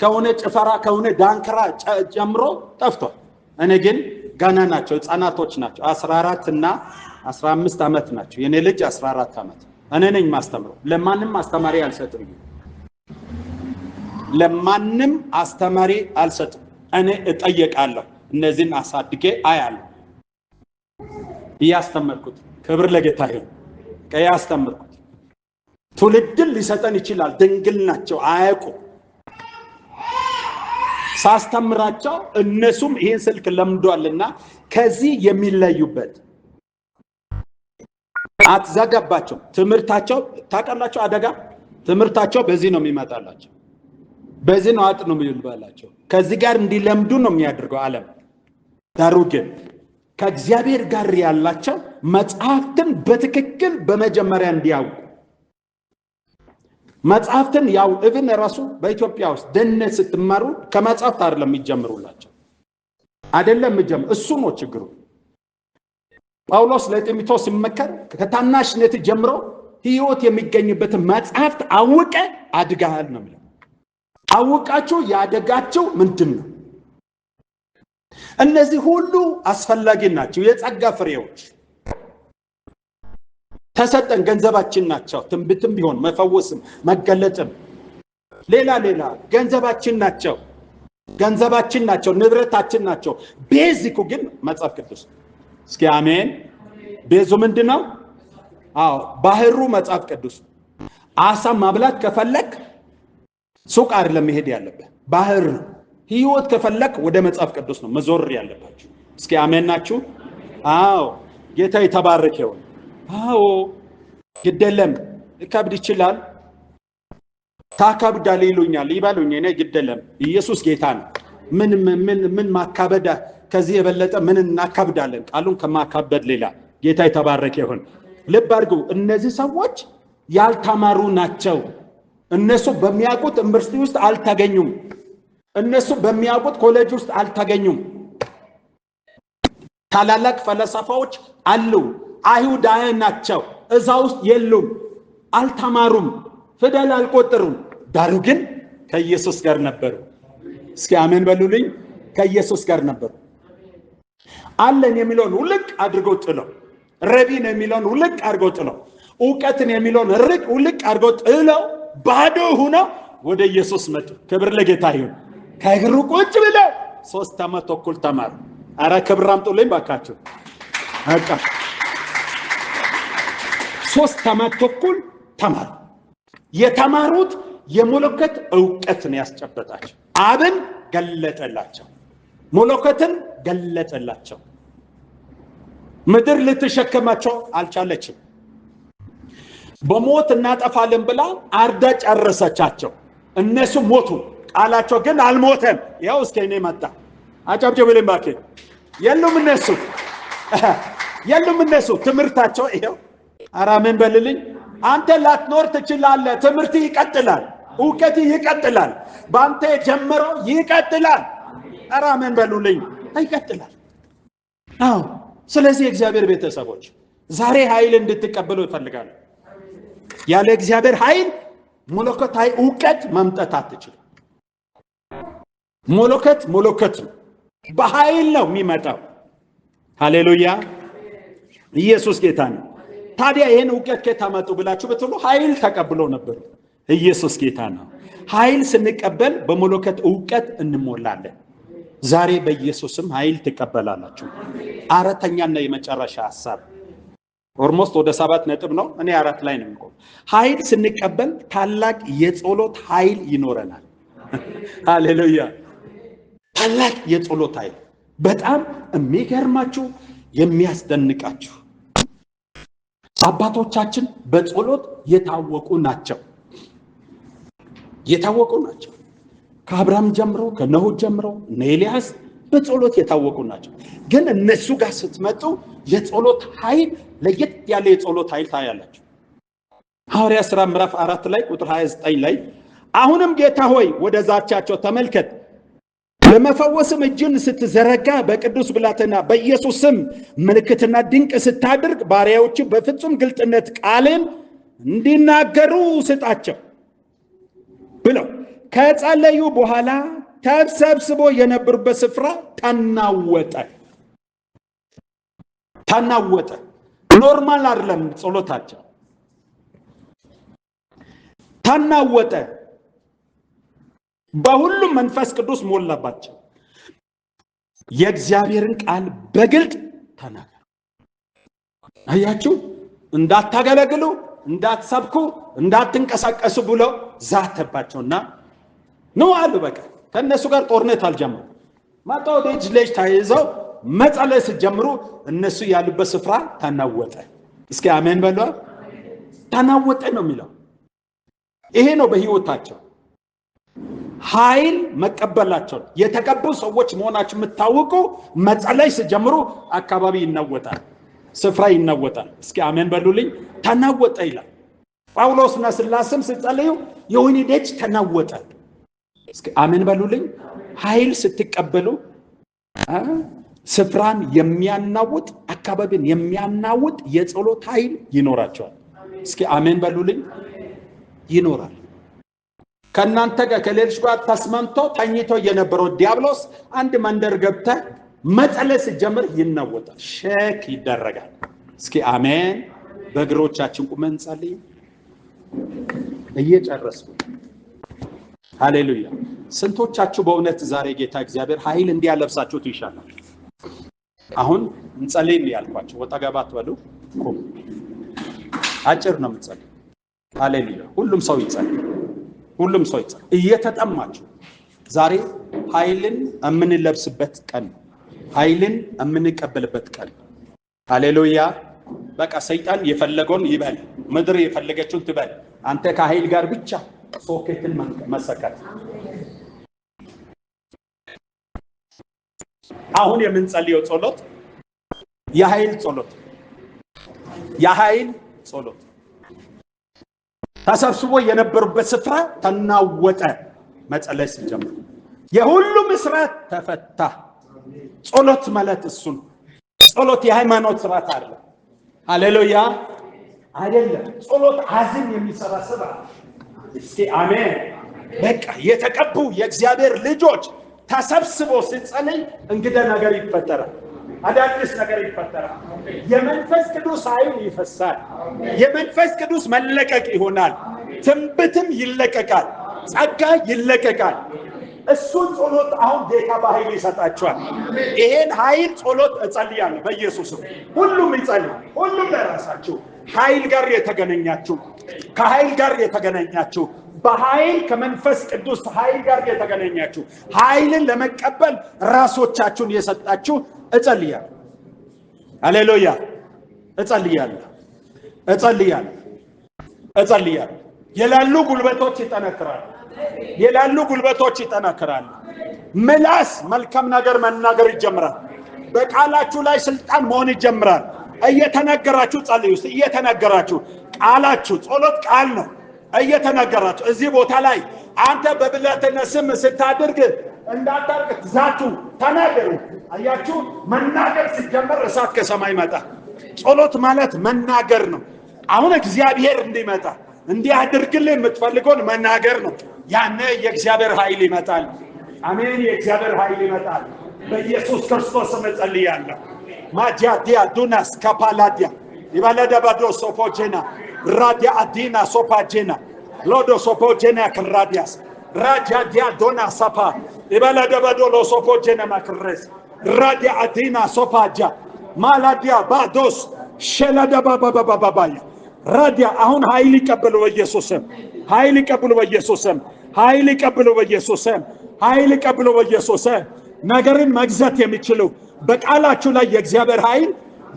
ከሆነ ጭፈራ ከሆነ ዳንክራ ጀምሮ ጠፍቷል። እኔ ግን ገና ናቸው፣ ሕፃናቶች ናቸው። 14 እና 15 ዓመት ናቸው። የኔ ልጅ 14 ዓመት። እኔ ነኝ ማስተምረው። ለማንም አስተማሪ አልሰጥም። ለማንም አስተማሪ አልሰጥም። እኔ እጠየቃለሁ። እነዚህን አሳድጌ አያለሁ። ያስተምርኩት ክብር ለጌታ ይሁን። ያስተምርኩት ትውልድን ሊሰጠን ይችላል። ድንግል ናቸው፣ አያውቁ። ሳስተምራቸው እነሱም ይሄን ስልክ ለምዷልና ከዚህ የሚለዩበት አትዘጋባቸው። ትምህርታቸው ታውቃላችሁ፣ አደጋ ትምህርታቸው በዚህ ነው የሚመጣላቸው። በዚህ ነው አጥኑ የሚልባላቸው። ከዚህ ጋር እንዲለምዱ ነው የሚያደርገው ዓለም። ዳሩ ግን ከእግዚአብሔር ጋር ያላቸው መጽሐፍትን በትክክል በመጀመሪያ እንዲያውቁ መጽሐፍትን ያው እብን ራሱ በኢትዮጵያ ውስጥ ደህንነት ስትማሩ ከመጽሐፍት አይደለም የሚጀምሩላቸው። አይደለም የሚጀምሩ እሱ ነው ችግሩ። ጳውሎስ ለጢሞቴዎስ ሲመከር ከታናሽነት ጀምሮ ሕይወት የሚገኝበትን መጽሐፍት አውቀ አድጋሃል ነው የሚለው። አውቃችሁ ያደጋችሁ ምንድን ነው? እነዚህ ሁሉ አስፈላጊ ናቸው። የጸጋ ፍሬዎች ተሰጠን፣ ገንዘባችን ናቸው። ትንቢትም ቢሆን መፈወስም መገለጥም ሌላ ገንዘባችን ናቸው። ገንዘባችን ናቸው፣ ንብረታችን ናቸው። ቤዚኩ ግን መጽሐፍ ቅዱስ። እስኪ አሜን። ቤዙ ምንድነው? አዎ ባህሩ መጽሐፍ ቅዱስ። አሳ ማብላት ከፈለክ ሱቅ አይደለም መሄድ ያለበት፣ ባህር ነው። ሕይወት ከፈለክ ወደ መጽሐፍ ቅዱስ ነው መዞር ያለባችሁ። እስኪ አሜን ናችሁ? አዎ ጌታ የተባረከ ይሁን። አዎ ግደለም ከብድ ይችላል ታካብዳል ይሉኛል ይባሉኝ። እኔ ግደለም ኢየሱስ ጌታ ነው። ምን ማካበዳ ከዚህ የበለጠ ምን እናካብዳለን? ቃሉን ከማካበድ ሌላ። ጌታ የተባረከ ይሁን። ልብ አድርጉ። እነዚህ ሰዎች ያልተማሩ ናቸው። እነሱ በሚያውቁት ዩኒቨርሲቲ ውስጥ አልተገኙም። እነሱ በሚያውቁት ኮሌጅ ውስጥ አልተገኙም። ታላላቅ ፈለሰፋዎች አሉ፣ አይሁዳውያን ናቸው። እዛ ውስጥ የሉም፣ አልተማሩም፣ ፊደል አልቆጠሩም። ዳሩ ግን ከኢየሱስ ጋር ነበሩ። እስኪ አሜን በሉልኝ። ከኢየሱስ ጋር ነበሩ። አለን የሚለውን ውልቅ አድርገው ጥለው፣ ረቢን የሚለውን ውልቅ አድርገው ጥለው፣ ዕውቀትን የሚለውን ውልቅ አድርገው ጥለው ባዶ ሆነው ወደ ኢየሱስ መጡ። ክብር ለጌታ ይሁን። ከእግሩ ቁጭ ብለው 3 ዓመት ተኩል ተማሩ። አረ ክብር አምጡልኝ ባካችሁ። በቃ 3 ዓመት ተኩል ተማሩ። የተማሩት የመለኮት ዕውቀትን ያስጨበጣቸው። አብን ገለጠላቸው፣ መለኮትን ገለጠላቸው። ምድር ልትሸከማቸው አልቻለችም። በሞት እናጠፋለን ብላ አርዳ ጨረሰቻቸው። እነሱ ሞቱ፣ ቃላቸው ግን አልሞተም። ያው እስከ እኔ መጣ። አጨብጭቡልኝ ባኬ። የሉም እነሱ ትምህርታቸው ይሄው። ኧረ ምን በልልኝ። አንተ ላትኖር ትችላለህ። ትምህርት ይቀጥላል፣ ዕውቀት ይቀጥላል፣ በአንተ የጀመረው ይቀጥላል። ኧረ ምን በሉልኝ፣ ይቀጥላል። አዎ። ስለዚህ እግዚአብሔር ቤተሰቦች ዛሬ ኃይል እንድትቀበሉ ይፈልጋሉ። ያለ እግዚአብሔር ኃይል መለኮታዊ ዕውቀት ማምጣት አትችልም። መለኮት ነው፣ በኃይል ነው የሚመጣው። ሃሌሉያ! ኢየሱስ ጌታ ነው። ታዲያ ይሄን ዕውቀት ከታመጡ ብላችሁ ብትሉ ኃይል ተቀብለው ነበር። ኢየሱስ ጌታ ነው። ኃይል ስንቀበል በመለኮት ዕውቀት እንሞላለን። ዛሬ በኢየሱስም ኃይል ትቀበላላችሁ። አራተኛና የመጨረሻ ሐሳብ ኦልሞስት ወደ 7 ነጥብ ነው። እኔ 4 ላይ ነው የምቆም። ኃይል ስንቀበል ታላቅ የጸሎት ኃይል ይኖረናል። ሃሌሉያ! ታላቅ የጸሎት ኃይል። በጣም የሚገርማችሁ የሚያስደንቃችሁ አባቶቻችን በጸሎት የታወቁ ናቸው። ከአብርሃም ጀምሮ ከኖህ ጀምሮ እነ ኤልያስ በጸሎት የታወቁ ናቸው። ግን እነሱ ጋር ስትመጡ የጸሎት ኃይል ለየት ያለ የጸሎት ኃይል ታያላችሁ። ሐዋርያት ሥራ ምዕራፍ 4 ላይ ቁጥር 29 ላይ አሁንም ጌታ ሆይ ወደ ዛቻቸው ተመልከት፣ ለመፈወስም እጅን ስትዘረጋ በቅዱስ ብላቴና በኢየሱስ ስም ምልክትና ድንቅ ስታደርግ ባሪያዎች በፍጹም ግልጥነት ቃልን እንዲናገሩ ስጣቸው ብለው ከጸለዩ በኋላ ተሰብስቦ የነበሩበት ስፍራ ተናወጠ። ኖርማል አይደለም ጸሎታቸው፣ ተናወጠ። በሁሉም መንፈስ ቅዱስ ሞላባቸው። የእግዚአብሔርን ቃል በግልጥ ተናገሩ። አያችሁ፣ እንዳታገለግሉ፣ እንዳትሰብኩ፣ እንዳትንቀሳቀሱ ብሎ ዛተባቸውና ነው አሉ። በቃ ከነሱ ጋር ጦርነት አልጀመሩ። ማጣው ልጅ ታይዘው መጸለይ ሲጀምሩ እነሱ ያሉበት ስፍራ ተናወጠ። እስኪ አሜን በሉ። ተናወጠ ነው የሚለው። ይሄ ነው በህይወታቸው ኃይል መቀበላቸው። የተቀቡ ሰዎች መሆናቸው የምታውቁ መጸለይ ሲጀምሩ አካባቢ ይናወጣል፣ ስፍራ ይናወጣል። እስኪ አሜን በሉልኝ። ተናወጠ ይላል። ጳውሎስና ሲላስም ሲጸልዩ የወህኒ ደጅ ተናወጠ። እስኪ አሜን በሉልኝ። ኃይል ስትቀበሉ ስፍራን የሚያናውጥ አካባቢን የሚያናውጥ የጸሎት ኃይል ይኖራቸዋል። እስኪ አሜን በሉልኝ። ይኖራል። ከናንተ ጋር ከሌሎች ጋር ተስማምቶ ተኝቶ የነበረው ዲያብሎስ አንድ መንደር ገብተ መጸለይ ሲጀምር ይናወጣል፣ ሼክ ይደረጋል። እስኪ አሜን። በእግሮቻችን ቁመን ጸልይ። እየጨረስኩ ሃሌሉያ። ስንቶቻችሁ በእውነት ዛሬ ጌታ እግዚአብሔር ኃይል እንዲያለብሳችሁ ይሻላል? አሁን እንጸልይ ያልኳችሁ ወጣ ገባ አትበሉ። አጭር ነው የምትጸልይ። ሃሌሉያ። ሁሉም ሰው ይጸልይ። እየተጠማችሁ ዛሬ ኃይልን የምንለብስበት ቀን፣ ኃይልን የምንቀበልበት ቀን። ሃሌሉያ። በቃ ሰይጣን የፈለገውን ይበል፣ ምድር የፈለገችውን ትበል። አንተ ከኃይል ጋር ብቻ ሶኬትን መሰከት። አሁን የምንጸልየው ጸሎት የኃይል ጸሎት። ተሰብስቦ የነበሩበት ስፍራ ተናወጠ። መጸለይ ሲጀምሩ የሁሉም እስራት ተፈታ። ጸሎት ማለት እሱ ነው። ጸሎት የሃይማኖት ስርዓት አይደለም። ሃሌሉያ አይደለም። ጸሎት አዝም የሚሰራ ስራ። እስቲ አሜን። በቃ የተቀቡ የእግዚአብሔር ልጆች ተሰብስቦ ሲጸልይ እንግዳ ነገር ይፈጠራል። አዳዲስ ነገር ይፈጠራል። የመንፈስ ቅዱስ ኃይል ይፈሳል። የመንፈስ ቅዱስ መለቀቅ ይሆናል። ትንቢትም ይለቀቃል። ጸጋ ይለቀቃል። እሱን ጸሎት አሁን ጌታ በኃይል ይሰጣቸዋል። ይሄን ኃይል ጸሎት እጸልያለሁ በኢየሱስ ስም። ሁሉም ይጸልይ። ሁሉም ለራሳችሁ ኃይል ጋር የተገናኛችሁ፣ ከኃይል ጋር የተገናኛችሁ፣ በኃይል ከመንፈስ ቅዱስ ኃይል ጋር የተገናኛችሁ፣ ኃይልን ለመቀበል ራሶቻችሁን የሰጣችሁ እጸልያለሁ። ሃሌሉያ። እጸልያለሁ። የላሉ ጉልበቶች ይጠነክራሉ። ምላስ መልካም ነገር መናገር ይጀምራል። በቃላችሁ ላይ ስልጣን መሆን ይጀምራል። እየተናገራችሁ ጸልዩ። እየተናገራችሁ ቃላችሁ ጸሎት ቃል ነው። እየተናገራችሁ እዚህ ቦታ ላይ አንተ በብላቴና ስም ስታደርግ እንዳታርቅ ዛቱ ተናገሩ። አያችሁ፣ መናገር ሲጀመር እሳት ከሰማይ መጣ። ጸሎት ማለት መናገር ነው። አሁን እግዚአብሔር እንዲመጣ እንዲያደርግልህ የምትፈልገውን መናገር ነው። ያኔ የእግዚአብሔር ኃይል ይመጣል። አሜን። የእግዚአብሔር ኃይል ይመጣል። በኢየሱስ ክርስቶስ ስም ጸልያለሁ። ማጃዲያ ዱናስ ካፓላዲያ ይባላዳባዶ ሶፎጄና ራዲያ አዲና ሶፓጄና ሎዶ ሶፎጄና ከራዲያስ ራጃዲያ ዶና ሳፓ ይባላዳባዶ ሎሶፎጄና ማክረስ ራዲያ አዲና ሶፓጃ ማላዲያ ባዶስ ሸላዳባባባባባያ ራዲያ አሁን ኃይል ይቀበሉ በኢየሱስም። ኃይል ይቀበሉ በኢየሱስም። ኃይል ይቀበሉ በኢየሱስም። ኃይል ይቀበሉ በኢየሱስም። ነገርን መግዛት የሚችሉ በቃላችሁ ላይ የእግዚአብሔር ኃይል፣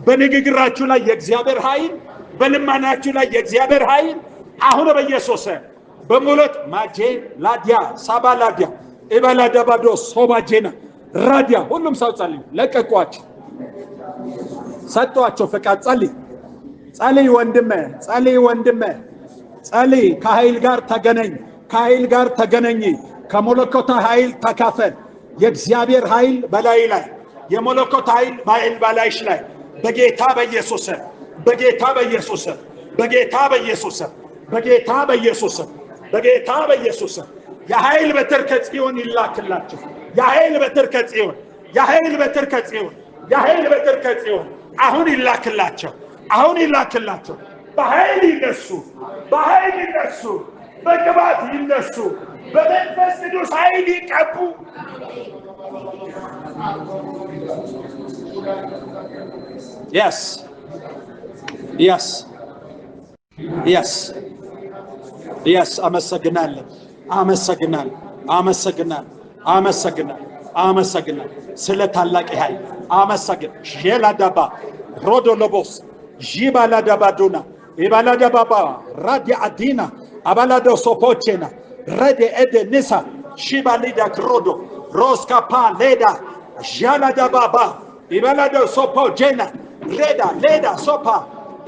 በንግግራችሁ ላይ የእግዚአብሔር ኃይል፣ በልመናችሁ ላይ የእግዚአብሔር ኃይል አሁን በኢየሱስ በሙሉት ማጄ ላዲያ ሳባ ላዲያ ኢባላዳባዶ ሶባጄና ራዲያ ሁሉም ሰው ጸልዩ። ለቀቋቸው፣ ሰጧቸው ፍቃድ። ጸልይ ወንድሜ፣ ጸልይ ወንድሜ፣ ጸልይ። ከኃይል ጋር ተገናኝ፣ ከኃይል ጋር ተገናኝ። ከመለኮት ኃይል ተካፈል። የእግዚአብሔር ኃይል በላይ ላይ፣ የመለኮት ኃይል በላይሽ ላይ በጌታ በኢየሱስ በጌታ በኢየሱስ በጌታ በኢየሱስ በጌታ በኢየሱስ በጌታ በኢየሱስ የኃይል በትር ከጽዮን ይላክላችሁ። የኃይል በትር ከጽዮን፣ የኃይል በትር ከጽዮን፣ የኃይል በትር ከጽዮን አሁን ይላክላቸው፣ አሁን ይላክላቸው። በኃይል ይነሱ፣ በኃይል ይነሱ፣ በቅባት ይነሱ፣ በመንፈስ ቅዱስ ኃይል ይቀቡ። Yes. Yes. Yes. Yes. አመሰግናለሁ፣ አመሰግናለሁ፣ አመሰግናለሁ፣ አመሰግናለሁ፣ አመሰግናለሁ ስለ ታላቅ ኃይል አመሰግን። ሼላዳባ ሮዶሎቦስ ጂባላዳባዱና ኢባላዳባባ ራዲ አዲና አባላዶ ሶፖቼና ረዲ ኤደ ንሳ ሺባሊዳ ክሮዶ ሮስካፓ ሌዳ ዣላዳባባ ኢባላዶ ሶፖጄና ሌዳ ሶፓ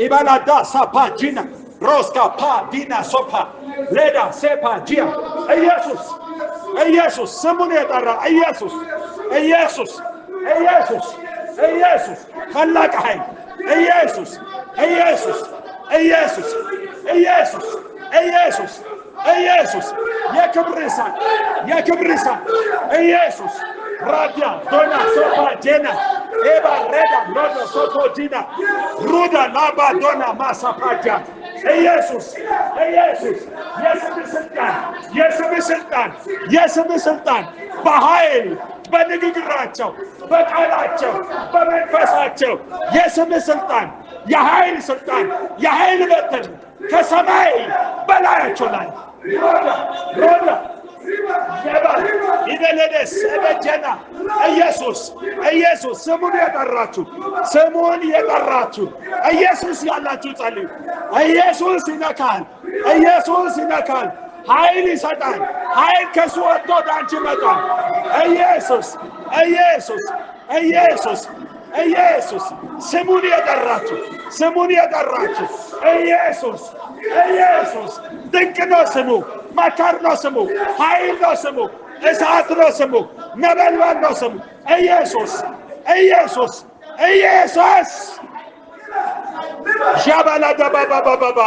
ኢባላዳ ሳፓ ጂና ሮስካፓ ዲና ሶፓ ሌዳ ሴፓ ጂያ ኢየሱስ ኢየሱስ ስሙን የጠራ ኢየሱስ ኢየሱስ ኢየሱስ ኢየሱስ ታላቅ ኃይል ኢየሱስ ኢየሱስ ኢየሱስ ኢየሱስ ኢየሱስ ኢየሱስ የክብር እሳት የክብር እሳት ኢየሱስ ራዲያ ዶና ሶፓ ጄና ኤባ ሬዳ ሎዶ ሶፖ ጂና ሩዳ ላባ ዶና ማሳፓጃ ኢየሱስ ኢየሱስ የስም ስልጣን የስም ስልጣን የስም ስልጣን በኃይል በንግግራቸው በቃላቸው በመንፈሳቸው የስም ስልጣን የኃይል ስልጣን የኃይል በትር ከሰማይ በላያቸው ላይ ሮዳ ይበለደስ በጀና ኢየሱስ ኢየሱስ ስሙን የጠራችሁ ስሙን የጠራችሁ ኢየሱስ ያላችሁ ጸልዩ። ኢየሱስ ይነካል፣ ኢየሱስ ይነካል፣ ኃይል ይሰጣል። ኃይል ከሱ ወጥቶ ወደ አንቺ ይመጣል። ኢየሱስ ኢየሱስ ኢየሱስ ኢየሱስ ስሙን የጠራችሁ ስሙን የጠራችሁ ኢየሱስ ኢየሱስ ድንቅ ነው ስሙ፣ መካር ነው ስሙ፣ ኃይል ነው ስሙ፣ እሳት ነው ስሙ፣ ነበልባል ነው ስሙ። ኢየሱስ ኢየሱስ ኢየሱስ ሻባላዳባባባባ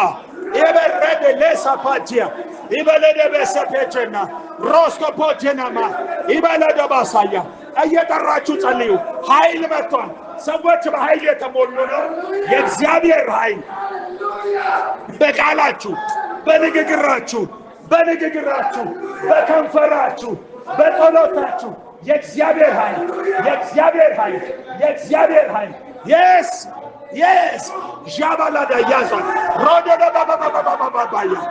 የበረደ ለሳፓጂያ ይበለደ በሰፔቸና ሮስኮፖጀናማ ይበለደ ባሳያ እየጠራችሁ ጸልዩ። ኃይል መጥቷል። ሰዎች በኃይል የተሞሉ ነው። የእግዚአብሔር ኃይል በቃላችሁ፣ በንግግራችሁ፣ በከንፈራችሁ፣ በጸሎታችሁ የእግዚአብሔር ኃይል የእግዚአብሔር ኃይል የእግዚአብሔር ኃይል yes yes jabalada yaza rododa bababababaya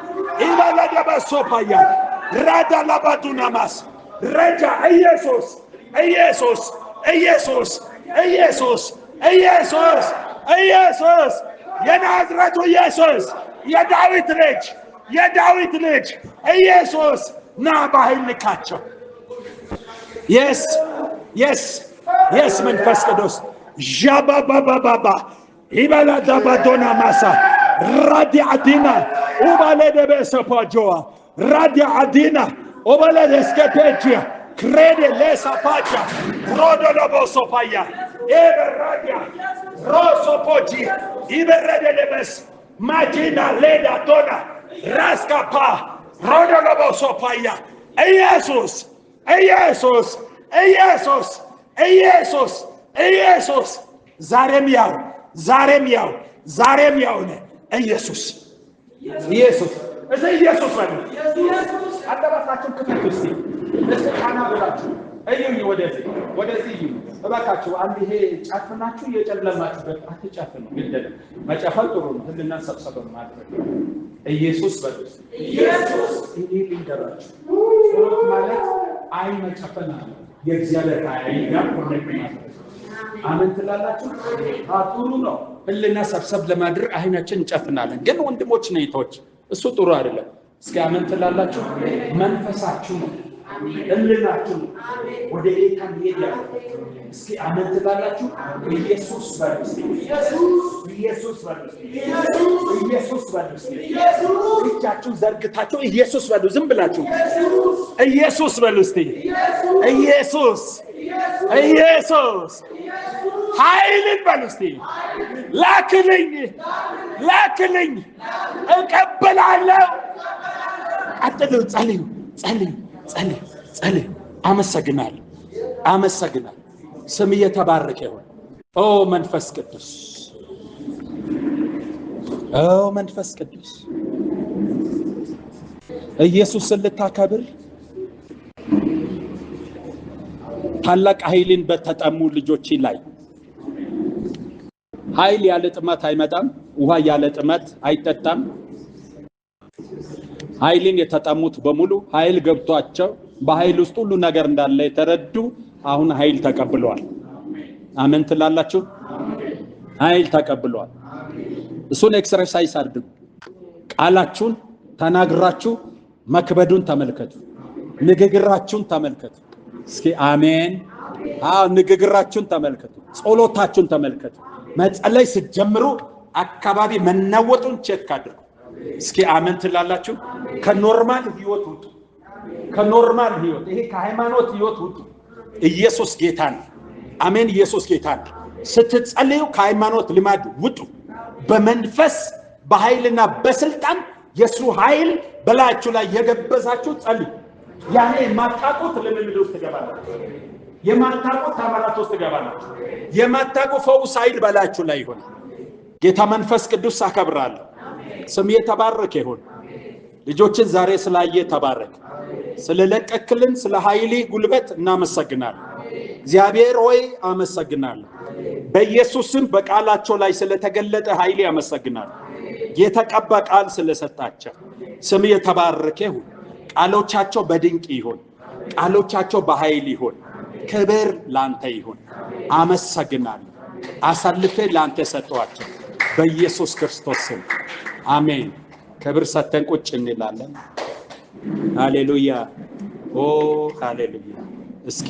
ibalada basopaya rada labaduna mas reja ኢየሱስ ኢየሱስ ኢየሱስ ኢየሱስ ኢየሱስ ኢየሱስ የናዝሬቱ ኢየሱስ የዳዊት ልጅ የዳዊት ልጅ ኢየሱስ ና በኃይል ንካቸው። yes yes yes መንፈስ ቅዱስ ዣባባባባ ኢባላዳባዶና ማሳ ራዲ አዲና ኡባለደ በሰፓጆዋ ራዲ አዲና ኡባለደ ስከፔጂያ ክሬደ ለሳፓጃ ሮዶሎቦሶፓያ ኤበራዲያ ሮሶፖጂ ኢበረደ ለበስ ማጂና ሌዳ ዶና ራስካፓ ሮዶሎቦሶፓያ ኢየሱስ ኢየሱስ ኢየሱስ ኢየሱስ ኢየሱስ ዛሬም ያው ዛሬም ያው ዛሬም ያው ነው። ኢየሱስ ኢየሱስ እዚህ ኢየሱስ ማለት ኢየሱስ አጠባታችሁ ክፍት እስቲ ለሰካና ብላችሁ እዩኝ ወደዚህ እዩ እባካችሁ። አንድ ይሄ ጫፍናችሁ የጨለማችሁበት አትጫፍኑ። ግደለ መጨፈል ጥሩ ነው። ህልና ሰብሰበው ማድረግ ኢየሱስ በሉስ ኢየሱስ ይሄ ሊንገራችሁ ጸሎት ማለት አይ መጨፈን አለ የእግዚአብሔር ኃይል ጋር ኮኔክት ማድረግ። አሜን ትላላችሁ? ጥሩ ነው። ህልና ሰብሰብ ለማድረግ አይናችን እንጨፍናለን። ግን ወንድሞች ነይቶች እሱ ጥሩ አይደለም። እስኪ አሜን ትላላችሁ? መንፈሳችሁ ነው ህልናችሁ ወደ ጌታ ይሄዳል። እስኪ አሜን ትላላችሁ? ኢየሱስ በሉ። ኢየሱስ በሉ። ኢየሱስ በሉ። እጃችሁን ዘርግታችሁ ኢየሱስ በሉ። ዝም ብላችሁ ኢየሱስ በሉ። እስቲ ኢየሱስ ኢየሱስ ኃይልን በሉ። እስቲ ላክልኝ ላክልኝ እቀበላለሁ። አጥሉ ጸልዩ ጸልዩ ጸልዩ ጸልዩ። አመሰግናለሁ አመሰግናለሁ። ስም የተባረከ ይሁን። ኦ መንፈስ ቅዱስ ኦ መንፈስ ቅዱስ ኢየሱስን ልታከብር ታላቅ ኃይልን በተጠሙ ልጆች ላይ ኃይል ያለ ጥማት አይመጣም። ውሃ ያለ ጥማት አይጠጣም። ኃይልን የተጠሙት በሙሉ ኃይል ገብቷቸው በኃይል ውስጥ ሁሉ ነገር እንዳለ የተረዱ አሁን ኃይል ተቀብለዋል። አሜን ትላላችሁ? ኃይል ተቀብለዋል። እሱን ኤክሰርሳይዝ አድርጉ። ቃላችሁን ተናግራችሁ መክበዱን ተመልከቱ። ንግግራችሁን ተመልከቱ። እስኪ አሜን። ንግግራችሁን ተመልከቱ። ጸሎታችሁን ተመልከቱ። መጸለይ ስትጀምሩ አካባቢ መናወጡን ቼክ አድርጉ። እስኪ አሜን ትላላችሁ? ከኖርማል ህይወት ውጡ። ከኖርማል ህይወት፣ ይሄ ከሃይማኖት ህይወት ውጡ። ኢየሱስ ጌታ ነው። አሜን። ኢየሱስ ጌታ ነው። ስትጸልዩ ከሃይማኖት ልማድ ውጡ። በመንፈስ በኃይልና በስልጣን የሱ ኃይል በላያችሁ ላይ የገበዛችሁ ጸልዩ። ያኔ የማታውቁት ልምምድ ውስጥ ትገባላችሁ። የማታውቁት ተአምራት ውስጥ ትገባላችሁ። የማታውቁት ፈውስ ኃይል በላያችሁ ላይ ይሆናል። ጌታ መንፈስ ቅዱስ አከብራለሁ። ስም የተባረከ ይሁን። ልጆችን ዛሬ ስላየ ተባረክ። ስለለቀክልን ስለ ኃይሌ ጉልበት እናመሰግናለን። እግዚአብሔር ሆይ አመሰግናለሁ። በኢየሱስም በቃላቸው ላይ ስለተገለጠ ኃይሌ አመሰግናለሁ። የተቀባ ቃል ስለሰጣቸው ስም የተባረከ ይሁን። ቃሎቻቸው በድንቅ ይሁን። ቃሎቻቸው በኃይል ይሁን። ክብር ላንተ ይሁን። አመሰግናለሁ። አሳልፌ ላንተ ሰጠዋቸው በኢየሱስ ክርስቶስ ስም አሜን። ክብር ሰተን ቁጭ እንላለን። ሃሌሉያ ኦ ሃሌሉያ። እስኪ